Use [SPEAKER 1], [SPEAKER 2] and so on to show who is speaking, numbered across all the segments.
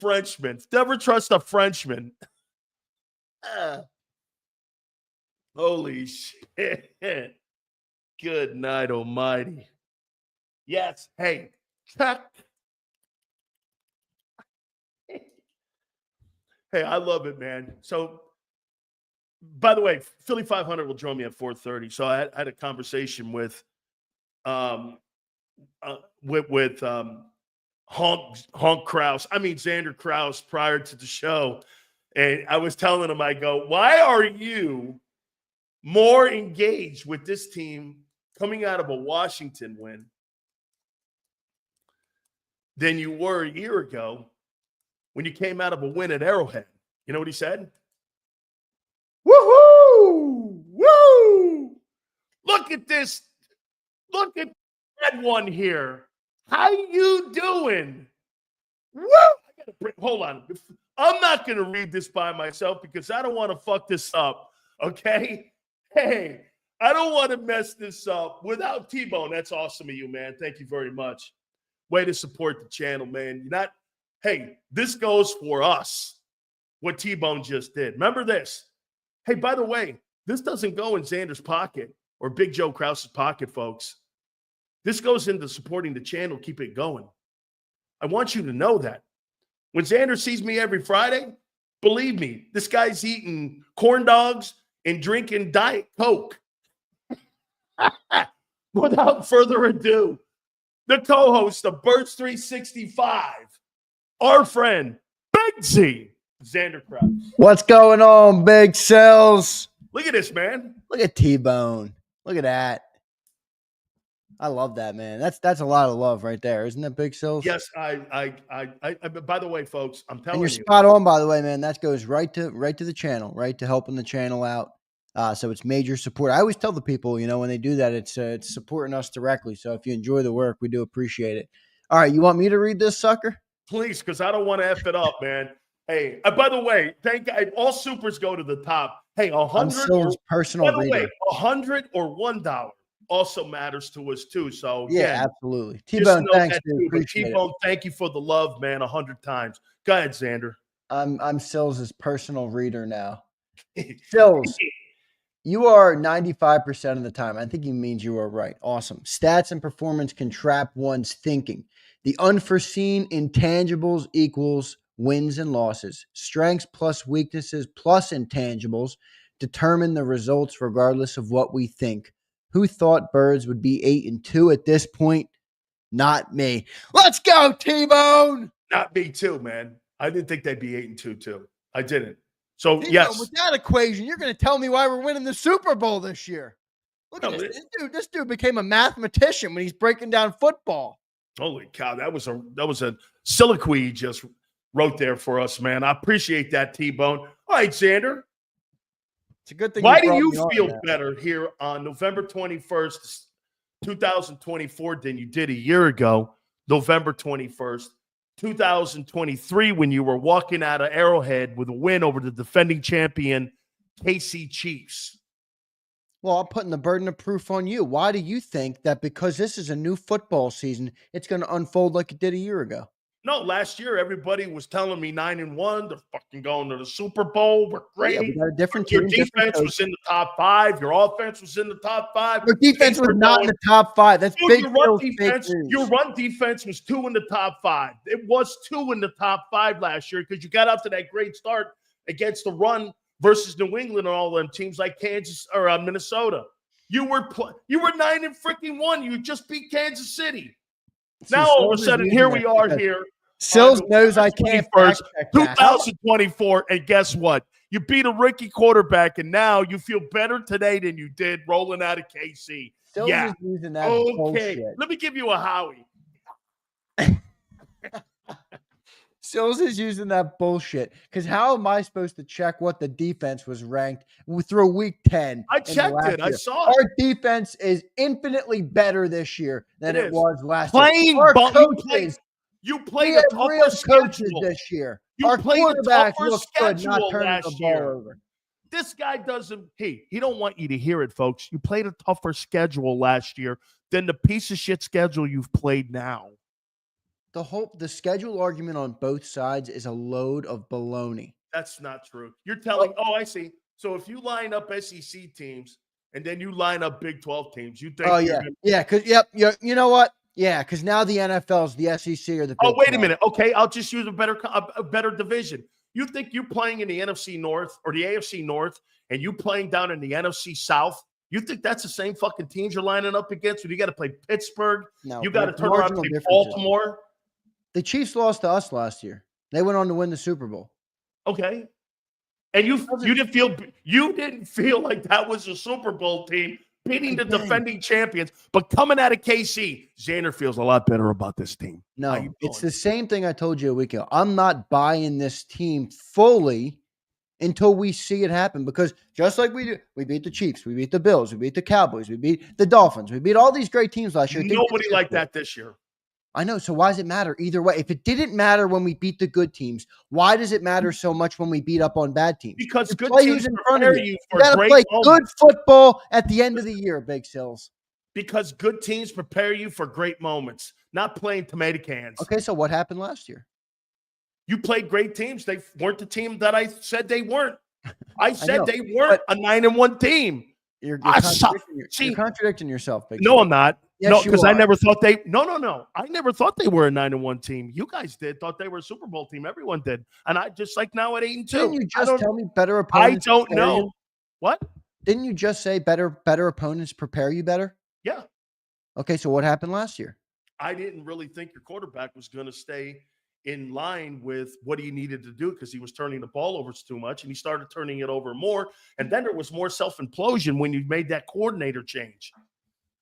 [SPEAKER 1] Frenchman. Never trust a Frenchman. Ah, holy shit. Good night, almighty. Yes. Hey, check. Hey, I love it, man. So, by the way, Philly 500 will join me at 4:30. So I had a conversation with um Honk Kraus. I mean Zander Kraus prior to the show, and I was telling him, I go, why are you more engaged with this team coming out of a Washington win than you were a year ago when you came out of a win at Arrowhead? You know what he said? Woohoo! Woo! Look at this. Look at that one here. How you doing? Woo! Hold on. I'm not going to read this by myself because I don't want to fuck this up. Okay? Hey, I don't want to mess this up without T-Bone. That's awesome of you, man. Thank you very much. Way to support the channel, man. Hey, this goes for us, what T-Bone just did. Remember this. Hey, by the way, this doesn't go in Xander's pocket or Big Joe Krause's pocket, folks. This goes into supporting the channel, keep it going. I want you to know that. When Zander sees me every Friday, believe me, this guy's eating corn dogs and drinking Diet Coke. Without further ado, the co-host of Birds 365, our friend, Big Z, Zander Krause.
[SPEAKER 2] What's going on, Big Silz?
[SPEAKER 1] Look at this, man.
[SPEAKER 2] Look at T-Bone. Look at that. I love that, man. That's a lot of love right there, isn't it, Big Silz?
[SPEAKER 1] Yes, I by the way, folks, I'm telling you.
[SPEAKER 2] And you're spot on, by the way, man. That goes right to the channel, right to helping the channel out. So it's major support. I always tell the people, when they do that, it's supporting us directly. So if you enjoy the work, we do appreciate it. All right, you want me to read this sucker?
[SPEAKER 1] Please, because I don't want to F it up, man. Hey, by the way, thank God, all supers go to the top. Hey, 100
[SPEAKER 2] personal.
[SPEAKER 1] By the way, 100 or $1 also matters to us too. So
[SPEAKER 2] yeah, absolutely. T-Bone, thanks, dude. Appreciate
[SPEAKER 1] T-Bone, thank you for the love, man. 100 times. Go ahead, Zander.
[SPEAKER 2] I'm Silz's personal reader now. Silz, you are 95% of the time. I think he means you are right. Awesome. Stats and performance can trap one's thinking. The unforeseen intangibles equals wins and losses. Strengths plus weaknesses plus intangibles determine the results regardless of what we think. Who thought Birds would be 8-2 at this point? Not me. Let's go, T-Bone.
[SPEAKER 1] Not me too, man. I didn't think they'd be 8-2 too. I didn't. So
[SPEAKER 2] T-Bone,
[SPEAKER 1] yes,
[SPEAKER 2] with that equation, you're going to tell me why we're winning the Super Bowl this year. Look at this. This dude became a mathematician when he's breaking down football.
[SPEAKER 1] Holy cow, that was a soliloquy he just wrote there for us, man. I appreciate that, T-Bone. All right, Zander.
[SPEAKER 2] It's a good thing.
[SPEAKER 1] Why do you feel better here on November 21st, 2024 than you did a year ago, November 21st, 2023, when you were walking out of Arrowhead with a win over the defending champion KC Chiefs?
[SPEAKER 2] Well, I'm putting the burden of proof on you. Why do you think that because this is a new football season, it's going to unfold like it did a year ago?
[SPEAKER 1] No, last year everybody was telling me 9-1. They're fucking going to the Super Bowl. We're great.
[SPEAKER 2] Yeah, we got a different
[SPEAKER 1] Your
[SPEAKER 2] team.
[SPEAKER 1] defense was in the top 5. Your offense was in the top 5.
[SPEAKER 2] Your defense was not in the top 5. That's big.
[SPEAKER 1] Your run defense was 2 in the top 5. It was 2 in the top 5 last year because you got out to that great start against the run versus New England and all them teams like Kansas or Minnesota. You were 9-1. You just beat Kansas City. Now all of a sudden, here we are here.
[SPEAKER 2] Silz knows I can't.
[SPEAKER 1] 2024, and guess what? You beat a rookie quarterback, and now you feel better today than you did rolling out of KC.
[SPEAKER 2] Silz is using that bullshit.
[SPEAKER 1] Let me give you a Howie.
[SPEAKER 2] Silz is using that bullshit because how am I supposed to check what the defense was ranked through week 10?
[SPEAKER 1] I checked it. I saw it.
[SPEAKER 2] Our defense is infinitely better this year than it was last
[SPEAKER 1] year.
[SPEAKER 2] Our coaches,
[SPEAKER 1] you played a tougher schedule
[SPEAKER 2] this year.
[SPEAKER 1] Our quarterbacks look good, not turning
[SPEAKER 2] the ball over.
[SPEAKER 1] This guy doesn't. He don't want you to hear it, folks. You played a tougher schedule last year than the piece of shit schedule you've played now.
[SPEAKER 2] The schedule argument on both sides is a load of baloney.
[SPEAKER 1] That's not true. You're telling. Oh, I see. So if you line up SEC teams and then you line up Big 12 teams, you think?
[SPEAKER 2] Oh yeah, because you know what? Yeah, because now the NFL's the SEC or the Big
[SPEAKER 1] Oh, wait
[SPEAKER 2] 12.
[SPEAKER 1] a minute. Okay, I'll just use a better division. You think you're playing in the NFC North or the AFC North, and you playing down in the NFC South? You think that's the same fucking teams you're lining up against? Or you got to play Pittsburgh?
[SPEAKER 2] No,
[SPEAKER 1] You got to
[SPEAKER 2] with
[SPEAKER 1] turn around and
[SPEAKER 2] marginal
[SPEAKER 1] play
[SPEAKER 2] differences.
[SPEAKER 1] Baltimore?
[SPEAKER 2] The Chiefs lost to us last year. They went on to win the Super Bowl.
[SPEAKER 1] Okay. And you didn't feel like that was a Super Bowl team beating the defending champions, but coming out of KC, Zander feels a lot better about this team.
[SPEAKER 2] No, it's the same thing I told you a week ago. I'm not buying this team fully until we see it happen, because just like we do, we beat the Chiefs, we beat the Bills, we beat the Cowboys, we beat the Dolphins, we beat all these great teams last year.
[SPEAKER 1] Nobody like that this year.
[SPEAKER 2] I know. So why does it matter either way? If it didn't matter when we beat the good teams, why does it matter so much when we beat up on bad teams?
[SPEAKER 1] Because good teams prepare you for
[SPEAKER 2] great
[SPEAKER 1] great
[SPEAKER 2] play
[SPEAKER 1] moments.
[SPEAKER 2] good football at the end of the year, Big Silz.
[SPEAKER 1] Because good teams prepare you for great moments, not playing tomato cans.
[SPEAKER 2] Okay, so what happened last year?
[SPEAKER 1] You played great teams. They weren't the team that I said they weren't. I said they weren't a 9-1 team.
[SPEAKER 2] You're contradicting yourself, Big
[SPEAKER 1] No, I'm not.
[SPEAKER 2] Yes,
[SPEAKER 1] no, because I never thought they – no. I never thought they were a 9-1 team. You guys thought they were a Super Bowl team. Everyone did. And I just like now at 8-2.
[SPEAKER 2] Didn't you just tell me better opponents?
[SPEAKER 1] I don't know.
[SPEAKER 2] You?
[SPEAKER 1] What?
[SPEAKER 2] Didn't you just say better opponents prepare you better?
[SPEAKER 1] Yeah.
[SPEAKER 2] Okay, so what happened last year?
[SPEAKER 1] I didn't really think your quarterback was going to stay in line with what he needed to do, because he was turning the ball over too much, and he started turning it over more. And then there was more self-implosion when you made that coordinator change.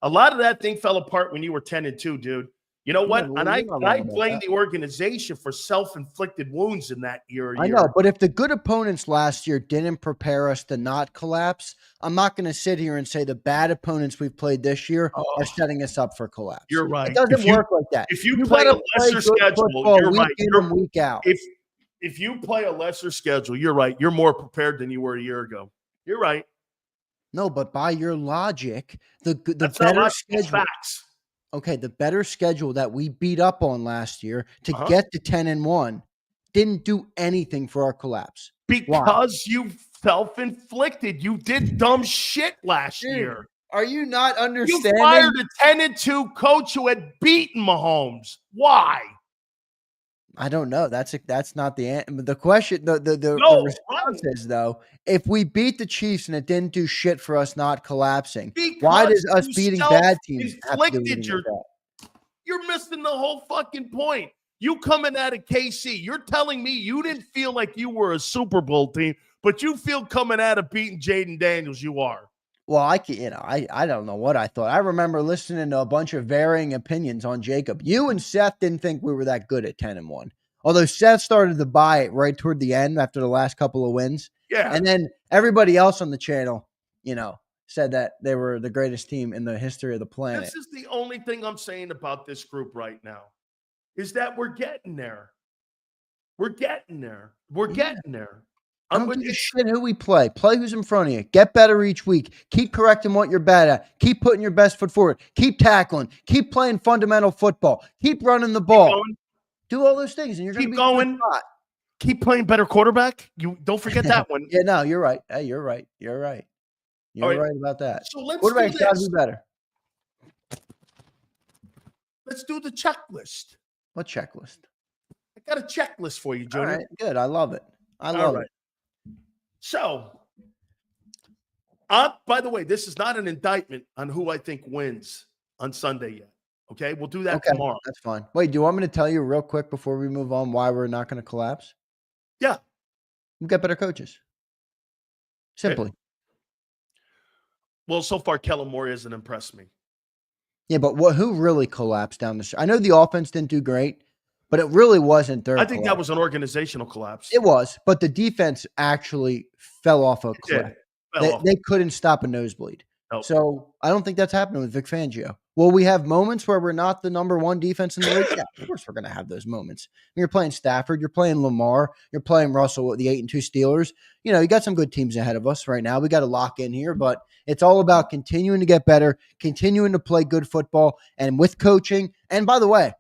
[SPEAKER 1] A lot of that thing fell apart when you were 10-2, dude. You know what? And I blame the organization for self-inflicted wounds in that year.
[SPEAKER 2] I know, but if the good opponents last year didn't prepare us to not collapse, I'm not going to sit here and say the bad opponents we've played this year are setting us up for collapse.
[SPEAKER 1] You're right.
[SPEAKER 2] It doesn't work like that.
[SPEAKER 1] If you play a lesser schedule, you're right.
[SPEAKER 2] Week in and week out.
[SPEAKER 1] If you play a lesser schedule, you're right. You're more prepared than you were a year ago. You're right.
[SPEAKER 2] No, but by your logic, the better schedule.
[SPEAKER 1] Facts.
[SPEAKER 2] Okay, the better schedule that we beat up on last year to get to 10-1 didn't do anything for our collapse.
[SPEAKER 1] Because you self-inflicted. You did dumb shit last year.
[SPEAKER 2] Are you not understanding?
[SPEAKER 1] You fired a 10-2 coach who had beaten Mahomes. Why?
[SPEAKER 2] I don't know. That's not the answer. The question, the response is, though, if we beat the Chiefs and it didn't do shit for us not collapsing, why does us beating bad teams have to do anything with that?
[SPEAKER 1] You're missing the whole fucking point. You coming out of KC, you're telling me you didn't feel like you were a Super Bowl team, but you feel coming out of beating Jaden Daniels you are.
[SPEAKER 2] Well, I don't know what I thought. I remember listening to a bunch of varying opinions on JAKIB. You and Seth didn't think we were that good at 10-1. Although Seth started to buy it right toward the end after the last couple of wins.
[SPEAKER 1] Yeah.
[SPEAKER 2] And then everybody else on the channel, said that they were the greatest team in the history of the planet.
[SPEAKER 1] This is the only thing I'm saying about this group right now, is that we're getting there. We're getting there.
[SPEAKER 2] I don't give a shit who we play. Play who's in front of you. Get better each week. Keep correcting what you're bad at. Keep putting your best foot forward. Keep tackling. Keep playing fundamental football. Keep running the ball. Do all those things, and you're going to be going.
[SPEAKER 1] Keep playing better quarterback. You don't forget that one.
[SPEAKER 2] Yeah, no, you're right. Hey, you're right. You're right about that.
[SPEAKER 1] So let's
[SPEAKER 2] quarterback's got to be better.
[SPEAKER 1] Let's do the checklist.
[SPEAKER 2] What checklist?
[SPEAKER 1] I got a checklist for you, Junior.
[SPEAKER 2] All right, good. I love it. I love it.
[SPEAKER 1] So, by the way, this is not an indictment on who I think wins on Sunday yet. Okay, we'll do that tomorrow.
[SPEAKER 2] That's fine. Wait, do you want me to tell you real quick before we move on why we're not going to collapse?
[SPEAKER 1] Yeah.
[SPEAKER 2] We've got better coaches. Simply.
[SPEAKER 1] Okay. Well, so far, Kellen Moore hasn't impressed me.
[SPEAKER 2] Yeah, but who really collapsed down the stretch? I know the offense didn't do great, but it really wasn't their
[SPEAKER 1] I think that was an organizational collapse.
[SPEAKER 2] It was, but the defense actually fell off a cliff. They couldn't stop a nosebleed. Nope. So I don't think that's happening with Vic Fangio. Will we have moments where we're not the number one defense in the league? Yeah, of course we're going to have those moments. When you're playing Stafford, you're playing Lamar, you're playing Russell with the 8-2 Steelers. You got some good teams ahead of us right now. We got to lock in here, but it's all about continuing to get better, continuing to play good football, and with coaching. And by the way,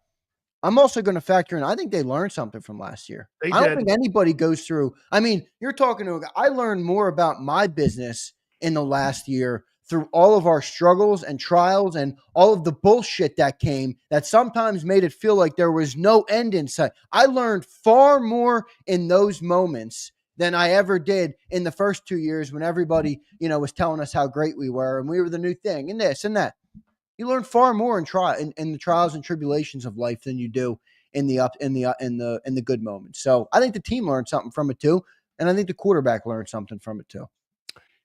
[SPEAKER 2] I'm also going to factor in, I think they learned something from last year.
[SPEAKER 1] They
[SPEAKER 2] I don't
[SPEAKER 1] did.
[SPEAKER 2] think anybody goes through. I mean, you're talking to a guy. I learned more about my business in the last year through all of our struggles and trials and all of the bullshit that came that sometimes made it feel like there was no end in sight. I learned far more in those moments than I ever did in the first 2 years when everybody, was telling us how great we were and we were the new thing and this and that. You learn far more in the trials and tribulations of life than you do in the good moments. So I think the team learned something from it too, and I think the quarterback learned something from it too.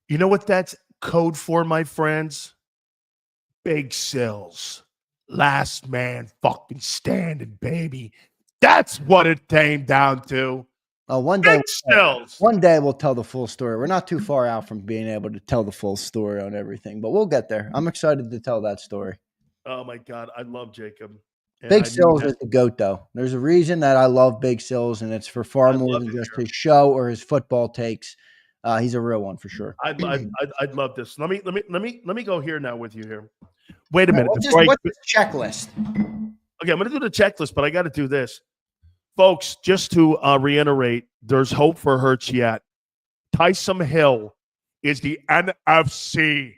[SPEAKER 1] You know what that's code for, my friends? Big Silz. Last man fucking standing, baby. That's what it came down to.
[SPEAKER 2] One
[SPEAKER 1] day
[SPEAKER 2] we'll tell the full story. We're not too far out from being able to tell the full story on everything, but we'll get there. I'm excited to tell that story.
[SPEAKER 1] Oh my God, I love JAKIB.
[SPEAKER 2] Big Silz is the GOAT, though. There's a reason that I love Big Silz, and it's for far more than just his show or his football takes. He's a real one for sure.
[SPEAKER 1] I'd love this. Let me go here now with you here. Wait a minute.
[SPEAKER 2] What's the checklist?
[SPEAKER 1] Okay, I'm going to do the checklist, but I got to do this. Folks, just to reiterate, there's hope for Hurts yet. Taysom Hill is the NFC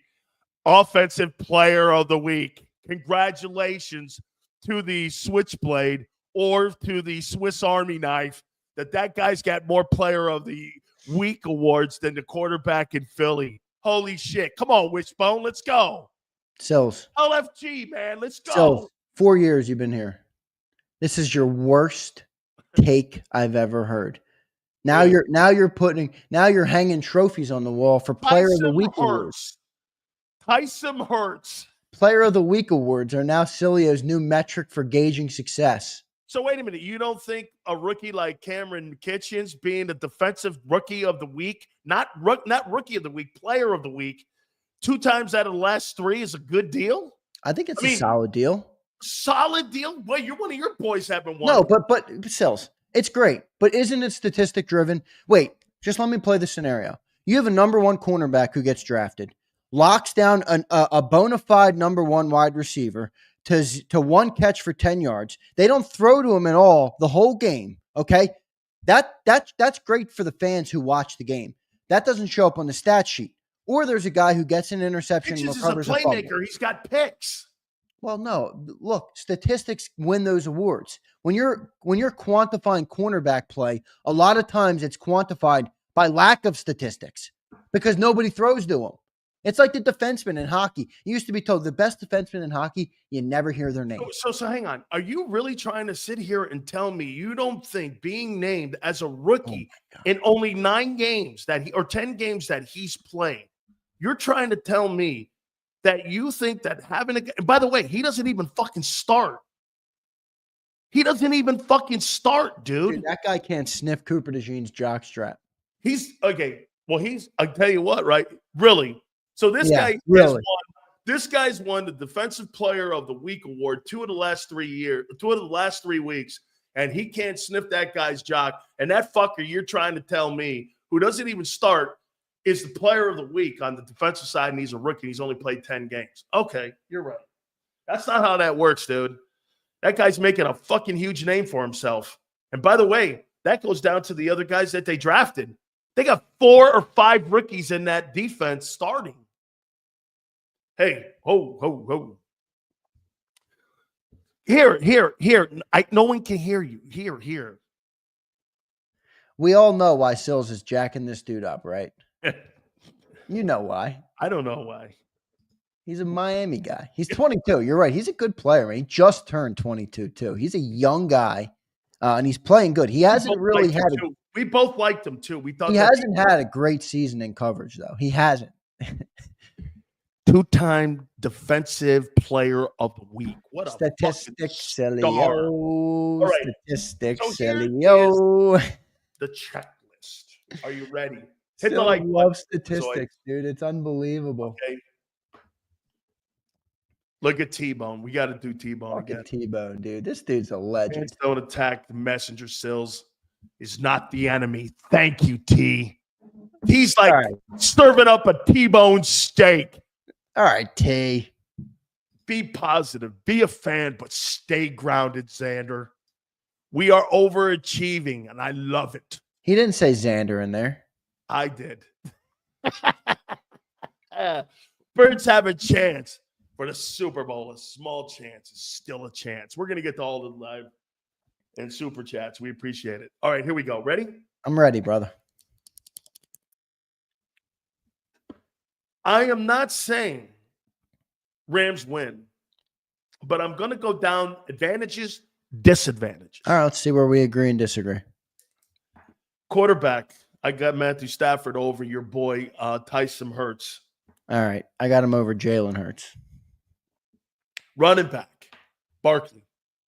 [SPEAKER 1] Offensive Player of the Week. Congratulations to the Switchblade or to the Swiss Army knife that guy's got more Player of the Week awards than the quarterback in Philly. Holy shit. Come on, Wishbone. Let's go.
[SPEAKER 2] Silz.
[SPEAKER 1] LFG, man. Let's go.
[SPEAKER 2] Silz, 4 years you've been here. This is your worst take I've ever heard. Now you're hanging trophies on the wall for Player of the Week awards.
[SPEAKER 1] Taysom Hurts.
[SPEAKER 2] Player of the Week awards are now Cilio's new metric for gauging success.
[SPEAKER 1] So wait a minute. You don't think a rookie like Cameron Kitchens being the defensive rookie of the week, not rookie of the week, player of the week, 2 times out of the last 3 is a good deal?
[SPEAKER 2] I think it's a solid deal.
[SPEAKER 1] Solid deal? Well, one of your boys haven't won.
[SPEAKER 2] No, but Silz, it's great. But isn't it statistic driven? Wait, just let me play the scenario. You have a number 1 cornerback who gets drafted, locks down a bona fide number 1 wide receiver to 1 catch for 10 yards. They don't throw to him at all the whole game. Okay, that's great for the fans who watch the game. That doesn't show up on the stat sheet. Or there's a guy who gets an interception and recovers a fumble. He's a playmaker.
[SPEAKER 1] He's got picks.
[SPEAKER 2] Well, no. Look, statistics win those awards. When you're quantifying cornerback play, a lot of times it's quantified by lack of statistics because nobody throws to him. It's like the defenseman in hockey. You used to be told the best defenseman in hockey, you never hear their name.
[SPEAKER 1] So hang on. Are you really trying to sit here and tell me you don't think being named as a rookie in only 9 games or 10 games that he's played, you're trying to tell me that you think that having and by the way, he doesn't even fucking start. He doesn't even fucking start, dude.
[SPEAKER 2] That guy can't sniff Cooper DeJean's jockstrap.
[SPEAKER 1] He's okay. Well, I'll tell you what, right? Really. So this guy
[SPEAKER 2] really.
[SPEAKER 1] This guy's won the Defensive Player of the Week award 2 of the last 3 weeks, and he can't sniff that guy's jock. And that fucker you're trying to tell me, who doesn't even start, is the Player of the Week on the defensive side, and he's a rookie. He's only played 10 games. Okay, you're right. That's not how that works, dude. That guy's making a fucking huge name for himself. And by the way, that goes down to the other guys that they drafted. They got 4 or 5 rookies in that defense starting. Hey, ho. Here. No one can hear you. Here.
[SPEAKER 2] We all know why Silz is jacking this dude up, right? You know why.
[SPEAKER 1] I don't know why.
[SPEAKER 2] He's a Miami guy. He's 22. You're right. He's a good player, man. He just turned 22, too. He's a young guy, and he's playing good. He hasn't really had
[SPEAKER 1] we both liked him, too. We thought
[SPEAKER 2] he hasn't had a great season in coverage, though. He hasn't.
[SPEAKER 1] 2-time Defensive Player of the Week. What a
[SPEAKER 2] statistics, silly.
[SPEAKER 1] All right.
[SPEAKER 2] Statistics,
[SPEAKER 1] so
[SPEAKER 2] silly.
[SPEAKER 1] The checklist. Are you ready?
[SPEAKER 2] Hit the like. Love statistics, dude. It's unbelievable.
[SPEAKER 1] Okay. Look at T-Bone. We got to do T-Bone again.
[SPEAKER 2] Look at T-Bone, dude. This dude's a legend.
[SPEAKER 1] Don't attack the messenger. Silz is not the enemy. Thank you, T. He's like serving up a T-bone steak.
[SPEAKER 2] All right, T.
[SPEAKER 1] Be positive. Be a fan, but stay grounded, Zander. We are overachieving, and I love it.
[SPEAKER 2] He didn't say Zander in there.
[SPEAKER 1] I did. Birds have a chance for the Super Bowl. A small chance is still a chance. We're going to get to all the live and super chats. We appreciate it. All right, here we go. Ready?
[SPEAKER 2] I'm ready, brother.
[SPEAKER 1] I am not saying Rams win, but I'm going to go down advantages, disadvantages.
[SPEAKER 2] All right, let's see where we agree and disagree.
[SPEAKER 1] Quarterback, I got Matthew Stafford over your boy Tyson Hurts.
[SPEAKER 2] All right, I got him over Jalen Hurts.
[SPEAKER 1] Running back,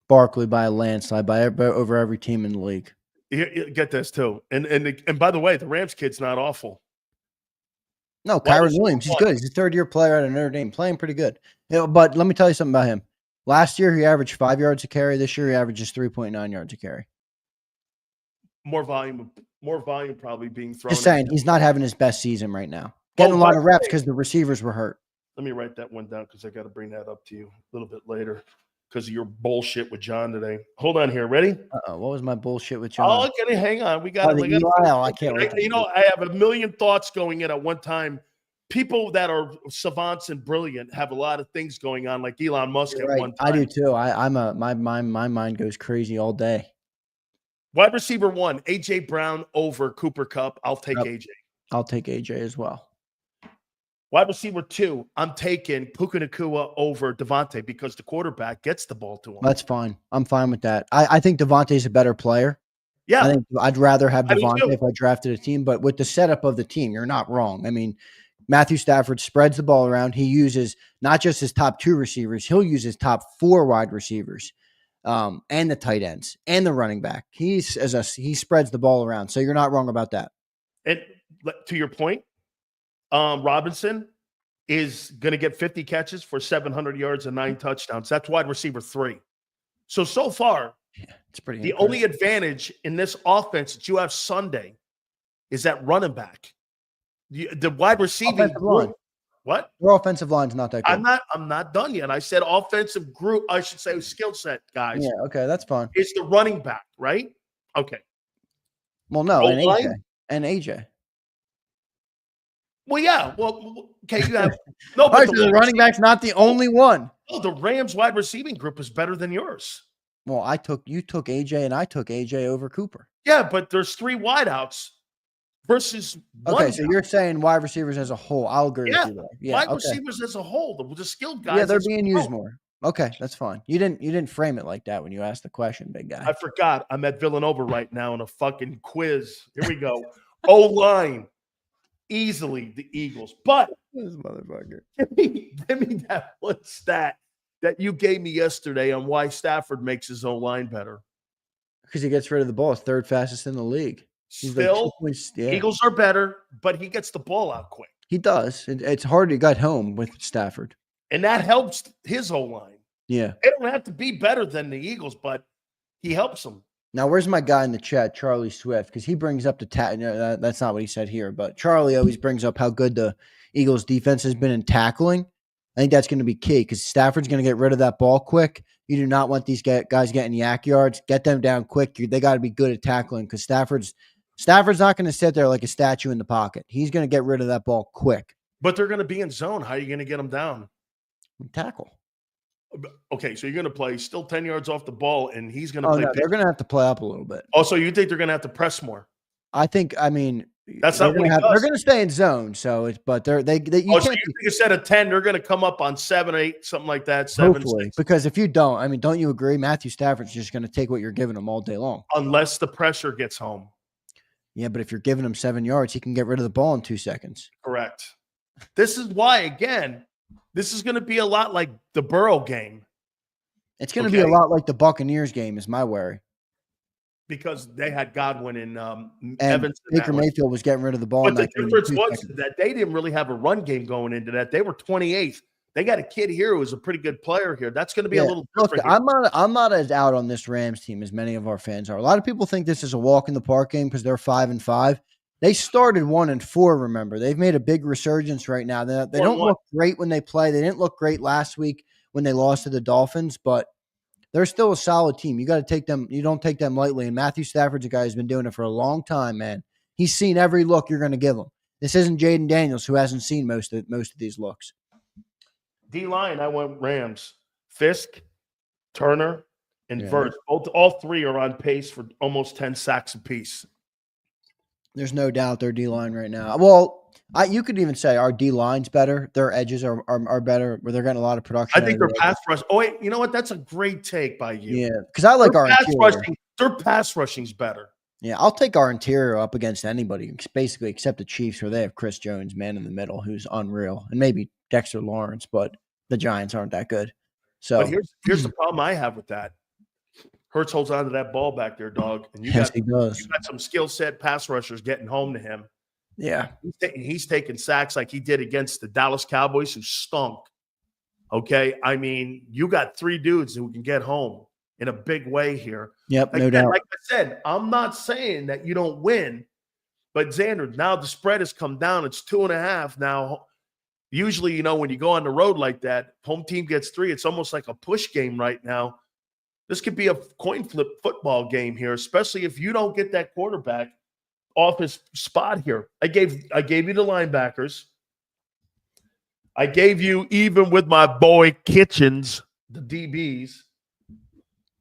[SPEAKER 2] Barkley by a landslide, over every team in the league.
[SPEAKER 1] You get this too, and by the way, the Rams kid's not awful.
[SPEAKER 2] No, Kyron Williams, he's good. He's a third-year player out of Notre Dame, playing pretty good. But let me tell you something about him. Last year, he averaged 5 yards a carry. This year, he averages 3.9 yards a carry.
[SPEAKER 1] More volume probably being thrown.
[SPEAKER 2] Just saying, he's not having his best season right now. Getting a lot of reps because the receivers were hurt.
[SPEAKER 1] Let me write that one down because I got to bring that up to you a little bit later because of your bullshit with John today. Hold on here. Ready?
[SPEAKER 2] What was my bullshit with John?
[SPEAKER 1] Oh, okay, hang on. We got it.
[SPEAKER 2] I can't wait.
[SPEAKER 1] I have a million thoughts going in at one time. People that are savants and brilliant have a lot of things going on, like Elon Musk at one time.
[SPEAKER 2] I do too. My mind goes crazy all day.
[SPEAKER 1] Wide receiver 1, AJ Brown over Cooper Kupp. I'll take AJ.
[SPEAKER 2] I'll take AJ as well.
[SPEAKER 1] Wide receiver 2, I'm taking Puka Nacua over Devontae because the quarterback gets the ball to him.
[SPEAKER 2] That's fine. I'm fine with that. I think Devontae's a better player.
[SPEAKER 1] Yeah.
[SPEAKER 2] I think I'd rather have Devontae if I drafted a team, but with the setup of the team, you're not wrong. I mean, Matthew Stafford spreads the ball around. He uses not just his top 2 receivers, he'll use his top 4 wide receivers, and the tight ends and the running back. He spreads the ball around. So you're not wrong about that. And
[SPEAKER 1] to your point, Robinson is going to get 50 catches for 700 yards and 9 touchdowns. That's wide receiver 3. So far,
[SPEAKER 2] it's pretty.
[SPEAKER 1] The only advantage in this offense that you have Sunday is that running back. The wide receiving group. What?
[SPEAKER 2] Your offensive line's not that good.
[SPEAKER 1] I'm not done yet. I said offensive group. I should say skill set, guys.
[SPEAKER 2] Yeah. Okay, that's fine.
[SPEAKER 1] It's the running back, right? Okay.
[SPEAKER 2] Well, no, and AJ.
[SPEAKER 1] Well, yeah. Well, okay. You have no.
[SPEAKER 2] But the running back's not the only one.
[SPEAKER 1] Oh, the Rams wide receiving group is better than yours.
[SPEAKER 2] Well, you took AJ and I took AJ over Cooper.
[SPEAKER 1] Yeah, but there's 3 wideouts versus one.
[SPEAKER 2] Okay, so you're saying wide receivers as a whole. I'll agree with you there. Yeah,
[SPEAKER 1] wide receivers as a whole, the skilled guys.
[SPEAKER 2] Yeah, they're being used more. Okay, that's fine. You didn't frame it like that when you asked the question, big guy.
[SPEAKER 1] I forgot. I'm at Villanova right now in a fucking quiz. Here we go. O-line. Easily the Eagles. But
[SPEAKER 2] this motherfucker.
[SPEAKER 1] Give me that one stat that you gave me yesterday on why Stafford makes his O-line better.
[SPEAKER 2] Because he gets rid of the ball. It's 3rd fastest in the league.
[SPEAKER 1] Still, Eagles are better, but he gets the ball out quick.
[SPEAKER 2] He does. It's hard to get home with Stafford.
[SPEAKER 1] And that helps his O-line.
[SPEAKER 2] Yeah.
[SPEAKER 1] They don't have to be better than the Eagles, but he helps them.
[SPEAKER 2] Now, where's my guy in the chat, Charlie Swift? Because he brings up that's not what he said here, but Charlie always brings up how good the Eagles' defense has been in tackling. I think that's going to be key because Stafford's going to get rid of that ball quick. You do not want these guys getting yak yards. Get them down quick. They got to be good at tackling because Stafford's not going to sit there like a statue in the pocket. He's going to get rid of that ball quick.
[SPEAKER 1] But they're going to be in zone. How are you going to get them down?
[SPEAKER 2] Tackle.
[SPEAKER 1] Okay, so you're going to play still 10 yards off the ball, and he's going to play.
[SPEAKER 2] No, they're going to have to play up a little bit.
[SPEAKER 1] Oh, so you think they're going to have to press more?
[SPEAKER 2] I mean,
[SPEAKER 1] that's not what he does.
[SPEAKER 2] They're going to stay in zone, so it's. But you
[SPEAKER 1] so you think instead of 10, they're going to come up on 7, 8, something like that. 7,
[SPEAKER 2] hopefully,
[SPEAKER 1] 6.
[SPEAKER 2] Because if you don't you agree? Matthew Stafford's just going to take what you're giving him all day long,
[SPEAKER 1] unless the pressure gets home.
[SPEAKER 2] Yeah, but if you're giving him 7 yards, he can get rid of the ball in 2 seconds.
[SPEAKER 1] Correct. This is why, again, this is going to be a lot like the Burrow game.
[SPEAKER 2] It's going to be a lot like the Buccaneers game, is my worry.
[SPEAKER 1] Because they had Godwin and
[SPEAKER 2] Evans. Baker Mayfield was getting rid of the ball.
[SPEAKER 1] But the difference was that they didn't really have a run game going into that. They were 28th. They got a kid here who's a pretty good player here. That's going to be a little different.
[SPEAKER 2] Look, I'm not as out on this Rams team as many of our fans are. A lot of people think this is a walk in the park game because they're 5-5. They started 1-4. Remember, they've made a big resurgence right now. They don't look great when they play. They didn't look great last week when they lost to the Dolphins, but they're still a solid team. You got to take them. You don't take them lightly. And Matthew Stafford's a guy who's been doing it for a long time, man. He's seen every look you're going to give him. This isn't Jaden Daniels, who hasn't seen most of these looks.
[SPEAKER 1] D-line, I went Rams. Fisk, Turner, and Verts. All three are on pace for almost 10 sacks apiece.
[SPEAKER 2] There's no doubt their D-line right now. Well, you could even say our D-line's better. Their edges are better, where they're getting a lot of production.
[SPEAKER 1] I think their pass rush. Oh, wait, you know what? That's a great take by you.
[SPEAKER 2] Yeah, because I like our interior.
[SPEAKER 1] Their pass rushing's better.
[SPEAKER 2] Yeah, I'll take our interior up against anybody, basically, except the Chiefs, where they have Chris Jones, man in the middle, who's unreal, and maybe Dexter Lawrence, but the Giants aren't that good. So
[SPEAKER 1] but here's the problem I have with that. Hurts holds on to that ball back there, dog. And
[SPEAKER 2] he does.
[SPEAKER 1] You got some skill set pass rushers getting home to him.
[SPEAKER 2] Yeah.
[SPEAKER 1] He's taking sacks like he did against the Dallas Cowboys, who stunk. Okay? I mean, you got three dudes who can get home in a big way here.
[SPEAKER 2] Yep, no doubt.
[SPEAKER 1] Like I said, I'm not saying that you don't win, but Zander, now the spread has come down. It's 2.5 now. Usually, when you go on the road like that, home team gets 3. It's almost like a push game right now. This could be a coin flip football game here, especially if you don't get that quarterback off his spot here. I gave you the linebackers. I gave you, even with my boy Kitchens, the DBs.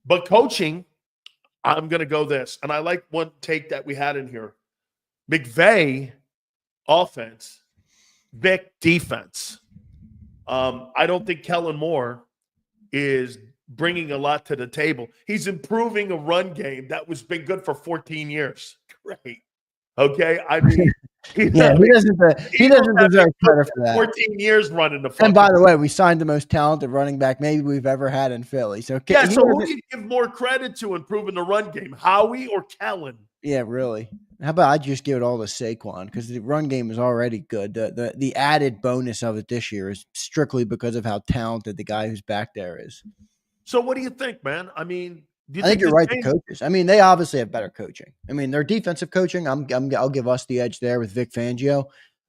[SPEAKER 1] But coaching, I'm going to go this. And I like one take that we had in here. McVay, offense. Vic, defense. I don't think Kellen Moore is bringing a lot to the table. He's improving a run game that was been good for 14 years. Great. Okay? I mean, he doesn't deserve credit for that. 14 years running the
[SPEAKER 2] And by the way, we signed the most talented running back maybe we've ever had in Philly. So
[SPEAKER 1] who do you give more credit to improving the run game, Howie or Kellen?
[SPEAKER 2] Yeah, really. How about I just give it all to Saquon, because the run game is already good. The added bonus of it this year is strictly because of how talented the guy who's back there is.
[SPEAKER 1] So what do you think, man? I mean,
[SPEAKER 2] I think you're right. The coaches. I mean, they obviously have better coaching. I mean, their defensive coaching. I'll give us the edge there with Vic Fangio,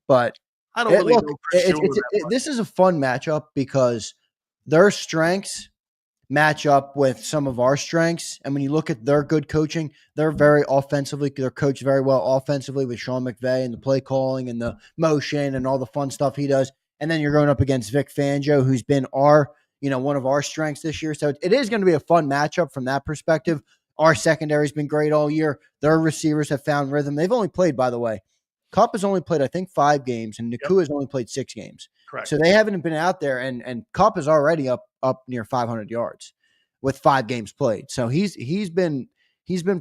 [SPEAKER 2] but
[SPEAKER 1] I don't really know for sure.
[SPEAKER 2] This is a fun matchup because their strengths match up with some of our strengths. And when you look at their good coaching, they're coached very well offensively with Sean McVay and the play calling and the motion and all the fun stuff he does. And then you're going up against Vic Fangio, who's been one of our strengths this year. So it is going to be a fun matchup from that perspective. Our secondary's been great all year. Their receivers have found rhythm. They've only played, by the way, Kupp has only played, I think, 5 games, and Nakua has only played 6 games.
[SPEAKER 1] Correct.
[SPEAKER 2] So they haven't been out there, and Kupp is already up near 500 yards with 5 games played. So he's been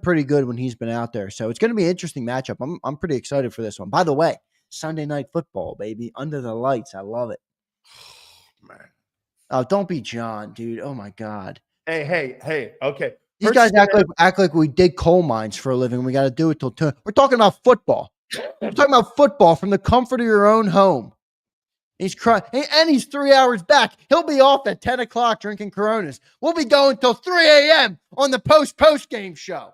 [SPEAKER 2] pretty good when he's been out there. So it's going to be an interesting matchup. I'm pretty excited for this one. By the way, Sunday Night Football, baby, under the lights. I love it.
[SPEAKER 1] Man.
[SPEAKER 2] Oh, don't be John, dude. Oh my God.
[SPEAKER 1] Hey. Okay.
[SPEAKER 2] These guys act like we dig coal mines for a living. We got to do it till 2. We're talking about football. We're talking about football from the comfort of your own home. He's crying, and he's 3 hours back. He'll be off at 10 o'clock drinking Coronas. We'll be going till 3 a.m. on the post game show.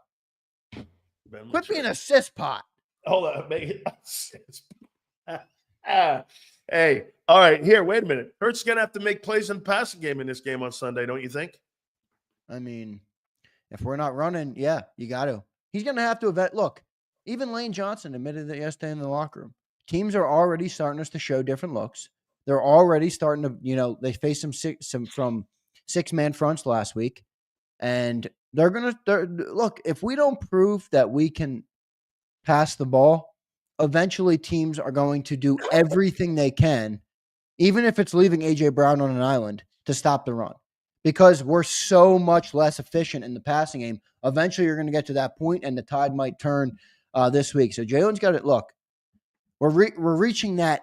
[SPEAKER 2] Quit being a cis pot.
[SPEAKER 1] Hold on, make it a cis pot. Hey, all right, here, wait a minute. Hurts going to have to make plays in the passing game in this game on Sunday, don't you think?
[SPEAKER 2] I mean, if we're not running, yeah, you got to. He's going to have to look, even Lane Johnson admitted that yesterday in the locker room. Teams are already starting us to show different looks. They're already starting to, they faced some from 6-man fronts last week. And they're going to look, if we don't prove that we can pass the ball, eventually teams are going to do everything they can, even if it's leaving A.J. Brown on an island, to stop the run. Because we're so much less efficient in the passing game. Eventually you're going to get to that point and the tide might turn this week. So Jalen's got it. Look, we're reaching that